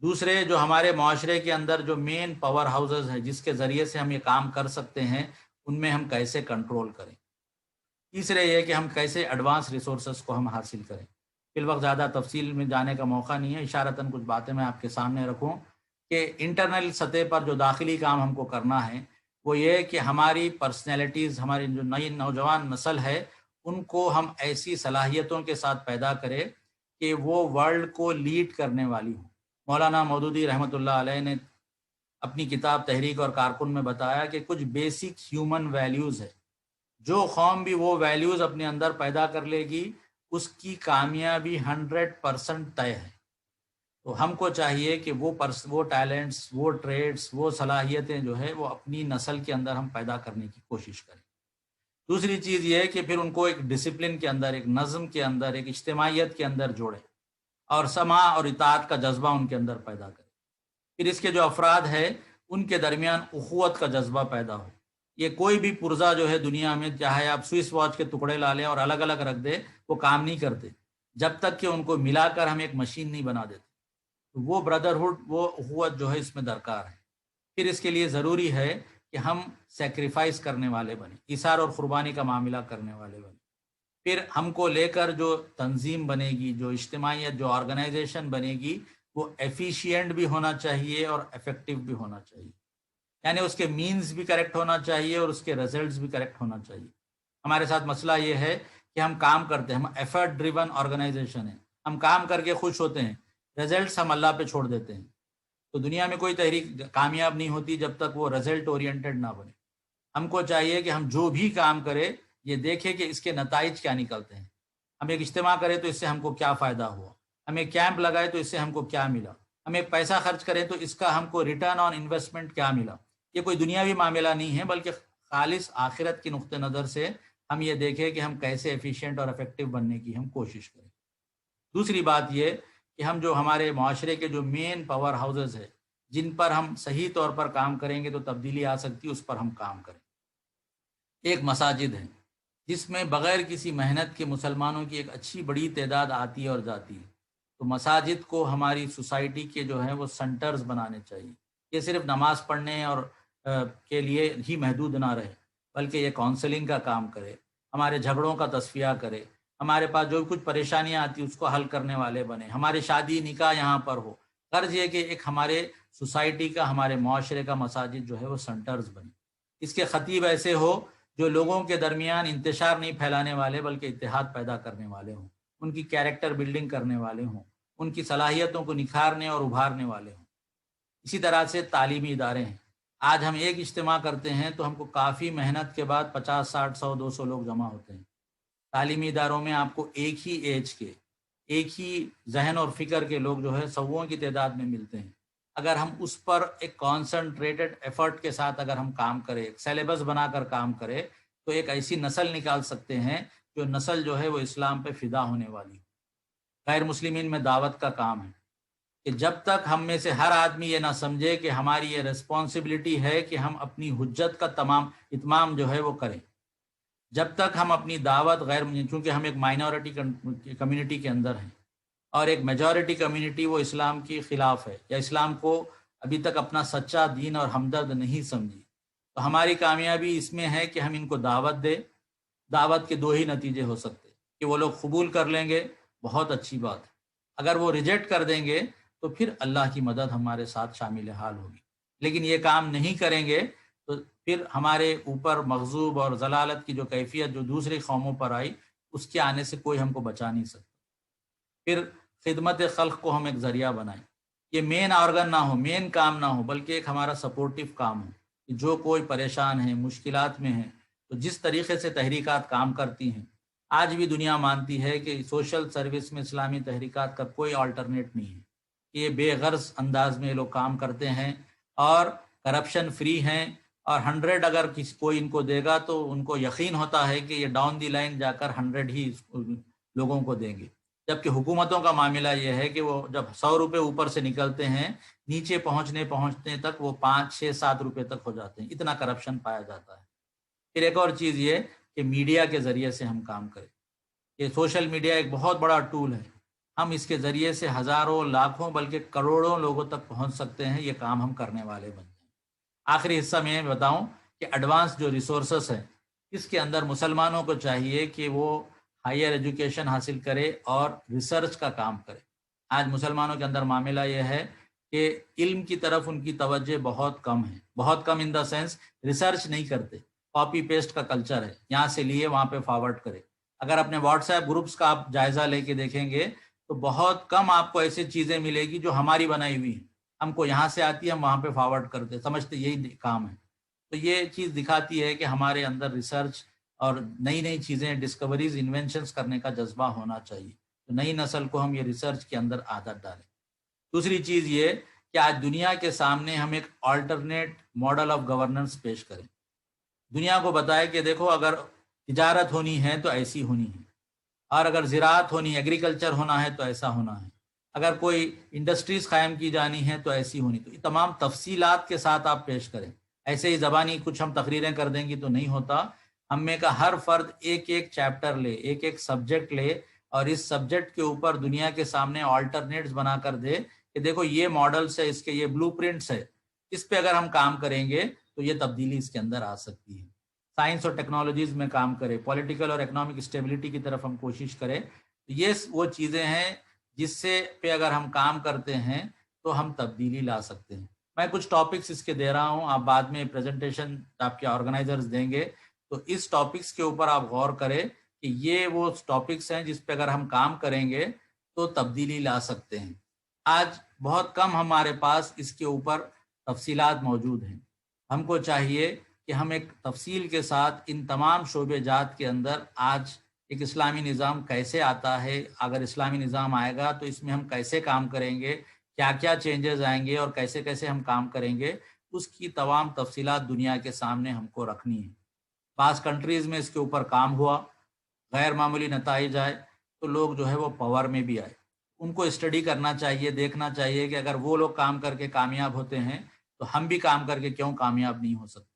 دوسرے، جو ہمارے معاشرے کے اندر جو مین پاور ہاؤسز ہیں جس کے ذریعے سے ہم یہ کام کر سکتے ہیں ان میں ہم کیسے کنٹرول کریں۔ تیسرے یہ کہ ہم کیسے ایڈوانس ریسورسز کو ہم حاصل کریں۔ فی الوقت زیادہ تفصیل میں جانے کا موقع نہیں ہے، اشارتاً کچھ باتیں میں آپ کے سامنے رکھوں کہ انٹرنل سطح پر جو داخلی کام ہم کو کرنا ہے وہ یہ کہ ہماری پرسنالٹیز، ہماری جو نئی نوجوان نسل ہے ان کو ہم ایسی صلاحیتوں کے ساتھ پیدا کریں کہ وہ ورلڈ کو لیڈ کرنے والی ہوں۔ مولانا مودودی رحمۃ اللہ علیہ نے اپنی کتاب تحریک اور کارکن میں بتایا کہ کچھ بیسک ہیومن ویلیوز ہے، جو قوم بھی وہ ویلیوز اپنے اندر پیدا کر لے گی اس کی کامیابی 100% طے ہے۔ تو ہم کو چاہیے کہ وہ ٹیلنٹس، وہ ٹریڈس، وہ صلاحیتیں جو ہے وہ اپنی نسل کے اندر ہم پیدا کرنے کی کوشش کریں۔ دوسری چیز یہ ہے کہ پھر ان کو ایک ڈسپلن کے اندر، ایک نظم کے اندر، ایک اجتماعیت کے اندر جوڑیں اور سماع اور اطاعت کا جذبہ ان کے اندر پیدا کریں۔ پھر اس کے جو افراد ہیں ان کے درمیان اخوت کا جذبہ پیدا ہو۔ یہ کوئی بھی پرزہ جو ہے دنیا میں، چاہے آپ سوئس واچ کے ٹکڑے لا لیں اور الگ الگ رکھ دیں، وہ کام نہیں کرتے جب تک کہ ان کو ملا کر ہم ایک مشین نہیں بنا دیتے۔ تو وہ بردرہڈ، وہ اخوت جو ہے اس میں درکار ہے۔ پھر اس کے لیے ضروری ہے کہ ہم سیکریفائس کرنے والے بنیں، ایثار اور قربانی کا معاملہ کرنے والے بنیں۔ پھر ہم کو لے کر جو تنظیم بنے گی، جو اجتماعیت، جو آرگنائزیشن بنے گی، وہ ایفیشینٹ بھی ہونا چاہیے اور افیکٹو بھی ہونا چاہیے، یعنی اس کے مینز بھی کریکٹ ہونا چاہیے اور اس کے ریزلٹس بھی کریکٹ ہونا چاہیے۔ ہمارے ساتھ مسئلہ یہ ہے کہ ہم کام کرتے ہیں، ہم ایفرٹ ڈریون آرگنائزیشن ہے، ہم کام کر کے خوش ہوتے ہیں، ریزلٹس ہم اللہ پہ چھوڑ دیتے ہیں۔ تو دنیا میں کوئی تحریک کامیاب نہیں ہوتی جب تک وہ رزلٹ اورینٹڈ نہ بنے۔ ہم کو چاہیے کہ ہم جو بھی کام کرے یہ دیکھیں کہ اس کے نتائج کیا نکلتے ہیں۔ ہم ایک اجتماع کریں تو اس سے ہم کو کیا فائدہ ہوا، ہم ایک کیمپ لگائے تو اس سے ہم کو کیا ملا، ہم ایک پیسہ خرچ کریں تو اس کا ہم کو ریٹرن آن انویسٹمنٹ کیا ملا۔ یہ کوئی دنیاوی معاملہ نہیں ہے، بلکہ خالص آخرت کے نقطہ نظر سے ہم یہ دیکھیں کہ ہم کیسے ایفیشینٹ اور افیکٹو بننے کی ہم کوشش کریں۔ دوسری بات یہ کہ ہم جو ہمارے معاشرے کے جو مین پاور ہاؤسز ہے جن پر ہم صحیح طور پر کام کریں گے تو تبدیلی آ سکتی ہے، اس پر ہم کام کریں۔ ایک مساجد ہے جس میں بغیر کسی محنت کے مسلمانوں کی ایک اچھی بڑی تعداد آتی ہے اور جاتی ہے، تو مساجد کو ہماری سوسائٹی کے جو ہیں وہ سنٹرز بنانے چاہیے۔ یہ صرف نماز پڑھنے اور کے لیے ہی محدود نہ رہے، بلکہ یہ کاؤنسلنگ کا کام کرے، ہمارے جھگڑوں کا تصفیہ کرے، ہمارے پاس جو کچھ پریشانیاں آتی اس کو حل کرنے والے بنے، ہمارے شادی نکاح یہاں پر ہو۔ غرض یہ کہ ایک ہمارے سوسائٹی کا، ہمارے معاشرے کا مساجد جو ہے وہ سنٹرز بنے۔ اس کے خطیب ایسے ہو جو لوگوں کے درمیان انتشار نہیں پھیلانے والے بلکہ اتحاد پیدا کرنے والے ہوں، ان کی کیریکٹر بلڈنگ کرنے والے ہوں، ان کی صلاحیتوں کو نکھارنے اور ابھارنے والے ہوں۔ اسی طرح سے تعلیمی ادارے ہیں۔ آج ہم ایک اجتماع کرتے ہیں تو ہم کو کافی محنت کے بعد 50 60 100 200 لوگ جمع ہوتے ہیں۔ تعلیمی اداروں میں آپ کو ایک ہی ایج کے، ایک ہی ذہن اور فکر کے لوگ جو ہے سووں کی تعداد میں ملتے ہیں۔ اگر ہم اس پر ایک کانسنٹریٹڈ ایفرٹ کے ساتھ اگر ہم کام کریں، ایک سیلیبس بنا کر کام کریں، تو ایک ایسی نسل نکال سکتے ہیں جو نسل جو ہے وہ اسلام پہ فدا ہونے والی۔ غیر مسلمین میں دعوت کا کام ہے کہ جب تک ہم میں سے ہر آدمی یہ نہ سمجھے کہ ہماری یہ ریسپانسبلٹی ہے کہ ہم اپنی حجت کا اتمام جو ہے وہ کریں، جب تک ہم اپنی دعوت چونکہ ہم ایک مائنورٹی کمیونٹی کے اندر ہیں اور ایک میجورٹی کمیونٹی وہ اسلام کی خلاف ہے یا اسلام کو ابھی تک اپنا سچا دین اور ہمدرد نہیں سمجھی، تو ہماری کامیابی اس میں ہے کہ ہم ان کو دعوت دیں۔ دعوت کے دو ہی نتیجے ہو سکتے کہ وہ لوگ قبول کر لیں گے، بہت اچھی بات ہے، اگر وہ ریجیکٹ کر دیں گے تو پھر اللہ کی مدد ہمارے ساتھ شامل حال ہوگی، لیکن یہ کام نہیں کریں گے تو پھر ہمارے اوپر مغضوب اور ضلالت کی جو کیفیت جو دوسری قوموں پر آئی اس کے آنے سے کوئی ہم کو بچا نہیں سکتا۔ پھر خدمت خلق کو ہم ایک ذریعہ بنائیں، یہ مین آرگن نہ ہو، مین کام نہ ہو، بلکہ ایک ہمارا سپورٹیو کام ہو کہ جو کوئی پریشان ہے، مشکلات میں ہے، تو جس طریقے سے تحریکات کام کرتی ہیں، آج بھی دنیا مانتی ہے کہ سوشل سروس میں اسلامی تحریکات کا کوئی آلٹرنیٹ نہیں ہے۔ یہ بے غرض انداز میں لوگ کام کرتے ہیں اور کرپشن فری ہیں، اور 100 اگر کوئی ان کو دے گا تو ان کو یقین ہوتا ہے کہ یہ ڈاؤن دی لائن جا کر 100 ہی لوگوں کو دیں گے، جبکہ حکومتوں کا معاملہ یہ ہے کہ وہ جب 100 روپے اوپر سے نکلتے ہیں، نیچے پہنچنے تک وہ 5 6 7 روپے تک ہو جاتے ہیں، اتنا کرپشن پایا جاتا ہے۔ پھر ایک اور چیز یہ کہ میڈیا کے ذریعے سے ہم کام کریں۔ یہ سوشل میڈیا ایک بہت بڑا ٹول ہے، ہم اس کے ذریعے سے ہزاروں لاکھوں بلکہ کروڑوں لوگوں تک پہنچ سکتے ہیں، یہ کام ہم کرنے والے بنتے ہیں۔ آخری حصہ میں یہ بتاؤں کہ ایڈوانس جو ریسورسز ہیں اس کے اندر مسلمانوں کو چاہیے کہ وہ ہائر ایجوکیشن حاصل کرے اور ریسرچ کا کام کرے۔ آج مسلمانوں کے اندر معاملہ یہ ہے کہ علم کی طرف ان کی توجہ بہت کم ہے، بہت کم ان دا سینس ریسرچ نہیں کرتے، کاپی پیسٹ کا کلچر ہے، یہاں سے لیے وہاں پہ فارورڈ کرے۔ اگر اپنے واٹس ایپ گروپس کا آپ جائزہ لے کے دیکھیں گے تو بہت کم آپ کو ایسی چیزیں ملے گی جو ہماری بنائی ہوئی ہیں، ہم کو یہاں سے آتی ہے، ہم وہاں پہ فارورڈ کرتے سمجھتے یہی کام ہے۔ تو یہ چیز دکھاتی ہے کہ ہمارے اندر ریسرچ اور نئی نئی چیزیں، ڈسکوریز، انوینشنز کرنے کا جذبہ ہونا چاہیے، تو نئی نسل کو ہم یہ ریسرچ کے اندر عادت ڈالیں۔ دوسری چیز یہ کہ آج دنیا کے سامنے ہم ایک آلٹرنیٹ ماڈل آف گورننس پیش کریں، دنیا کو بتائے کہ دیکھو اگر تجارت ہونی ہے تو ایسی ہونی ہے، اور اگر زراعت ہونی، ایگریکلچر ہونا ہے تو ایسا ہونا ہے، اگر کوئی انڈسٹریز قائم کی جانی ہے تو ایسی ہونی۔ تو یہ تمام تفصیلات کے ساتھ آپ پیش کریں، ایسے ہی زبانی کچھ ہم تقریریں کر دیں گی تو نہیں ہوتا۔ ہم میں کا ہر فرد ایک ایک چیپٹر لے، ایک ایک سبجیکٹ لے، اور اس سبجیکٹ کے اوپر دنیا کے سامنے آلٹرنیٹس بنا کر دے کہ دیکھو یہ ماڈلس ہے، اس کے یہ بلو پرنٹس ہے، اس پہ اگر ہم کام کریں گے تو یہ تبدیلی اس کے اندر آ سکتی ہے۔ سائنس اور ٹیکنالوجیز میں کام کرے، پولیٹیکل اور اکنامک اسٹیبلٹی کی طرف ہم کوشش کریں. یہ وہ چیزیں ہیں جس سے پہ اگر ہم کام کرتے ہیں تو ہم تبدیلی لا سکتے ہیں. میں کچھ ٹاپکس اس کے دے رہا ہوں، آپ بعد میں پریزنٹیشن آپ کے آرگنائزرز دیں گے، تو اس ٹاپکس کے اوپر آپ غور کریں کہ یہ وہ ٹاپکس ہیں جس پہ اگر ہم کام کریں گے تو تبدیلی لا سکتے ہیں. آج بہت کم ہمارے پاس اس کے اوپر تفصیلات موجود ہیں. ہم کو چاہیے کہ ہم ایک تفصیل کے ساتھ ان تمام شعبے جات کے اندر آج ایک اسلامی نظام کیسے آتا ہے، اگر اسلامی نظام آئے گا تو اس میں ہم کیسے کام کریں گے، کیا کیا چینجز آئیں گے اور کیسے کیسے ہم کام کریں گے، اس کی تمام تفصیلات دنیا کے سامنے ہم کو رکھنی ہے. بعض کنٹریز میں اس کے اوپر کام ہوا، غیر معمولی نتائج آئے تو لوگ جو ہے وہ پاور میں بھی آئے. ان کو اسٹڈی کرنا چاہیے، دیکھنا چاہیے کہ اگر وہ لوگ کام کر کے کامیاب ہوتے ہیں تو ہم بھی کام کر کے کیوں کامیاب نہیں ہو سکتے.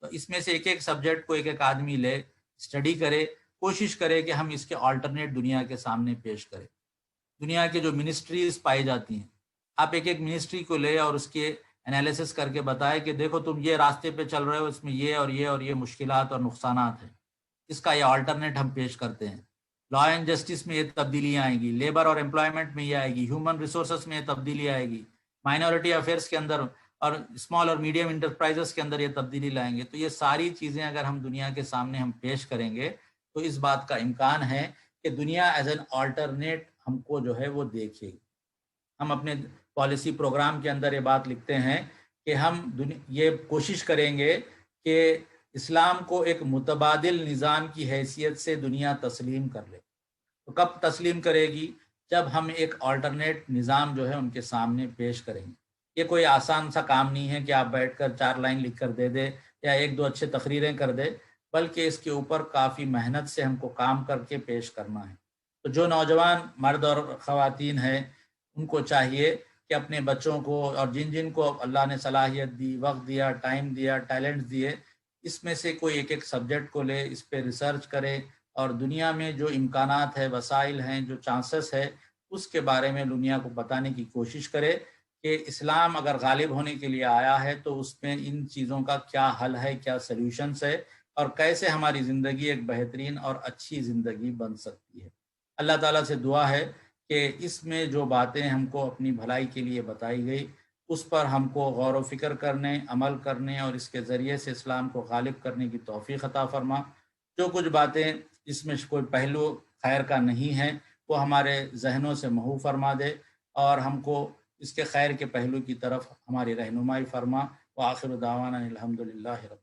تو اس میں سے ایک ایک سبجیکٹ کو ایک ایک آدمی لے، اسٹڈی کرے، کوشش کرے کہ ہم اس کے آلٹرنیٹ دنیا کے سامنے پیش کریں. دنیا کے جو منسٹریز پائی جاتی ہیں، آپ ایک ایک منسٹری کو لے اور اس کے انالیسس کر کے بتائے کہ دیکھو تم یہ راستے پہ چل رہے ہو، اس میں یہ اور یہ اور یہ مشکلات اور نقصانات ہیں، اس کا یہ آلٹرنیٹ ہم پیش کرتے ہیں. لا اینڈ جسٹس میں یہ تبدیلیاں آئیں گی، لیبر اور امپلائمنٹ میں یہ آئے گی، ہیومن ریسورسز میں یہ تبدیلی آئے گی، مائنورٹی افیئرس کے اندر اور اسمال اور میڈیم انٹرپرائزز کے اندر یہ تبدیلی لائیں گے. تو یہ ساری چیزیں اگر ہم دنیا کے سامنے ہم پیش کریں گے تو اس بات کا امکان ہے کہ دنیا ایز این آلٹرنیٹ ہم کو جو ہے وہ دیکھے گی. ہم اپنے پالیسی پروگرام کے اندر یہ بات لکھتے ہیں کہ ہم یہ کوشش کریں گے کہ اسلام کو ایک متبادل نظام کی حیثیت سے دنیا تسلیم کر لے. تو کب تسلیم کرے گی؟ جب ہم ایک آلٹرنیٹ نظام جو ہے ان کے سامنے پیش کریں گے. یہ کوئی آسان سا کام نہیں ہے کہ آپ بیٹھ کر 4 لائن لکھ کر دے دے یا 1-2 اچھے تقریریں کر دے، بلکہ اس کے اوپر کافی محنت سے ہم کو کام کر کے پیش کرنا ہے. تو جو نوجوان مرد اور خواتین ہیں ان کو چاہیے کہ اپنے بچوں کو اور جن جن کو اللہ نے صلاحیت دی، وقت دیا، ٹائم دیا، ٹیلنٹ دیے، اس میں سے کوئی ایک ایک سبجیکٹ کو لے، اس پہ ریسرچ کرے اور دنیا میں جو امکانات ہے، وسائل ہیں، جو چانسز ہے، اس کے بارے میں دنیا کو بتانے کی کوشش کرے کہ اسلام اگر غالب ہونے کے لیے آیا ہے تو اس میں ان چیزوں کا کیا حل ہے، کیا سلیوشنز ہے اور کیسے ہماری زندگی ایک بہترین اور اچھی زندگی بن سکتی ہے. اللہ تعالیٰ سے دعا ہے کہ اس میں جو باتیں ہم کو اپنی بھلائی کے لیے بتائی گئی اس پر ہم کو غور و فکر کرنے، عمل کرنے اور اس کے ذریعے سے اسلام کو غالب کرنے کی توفیق عطا فرما. جو کچھ باتیں اس میں کوئی پہلو خیر کا نہیں ہے وہ ہمارے ذہنوں سے محو فرما دے اور ہم کو اس کے خیر کے پہلو کی طرف ہماری رہنمائی فرما. وآخر دعوانا الحمدللہ رب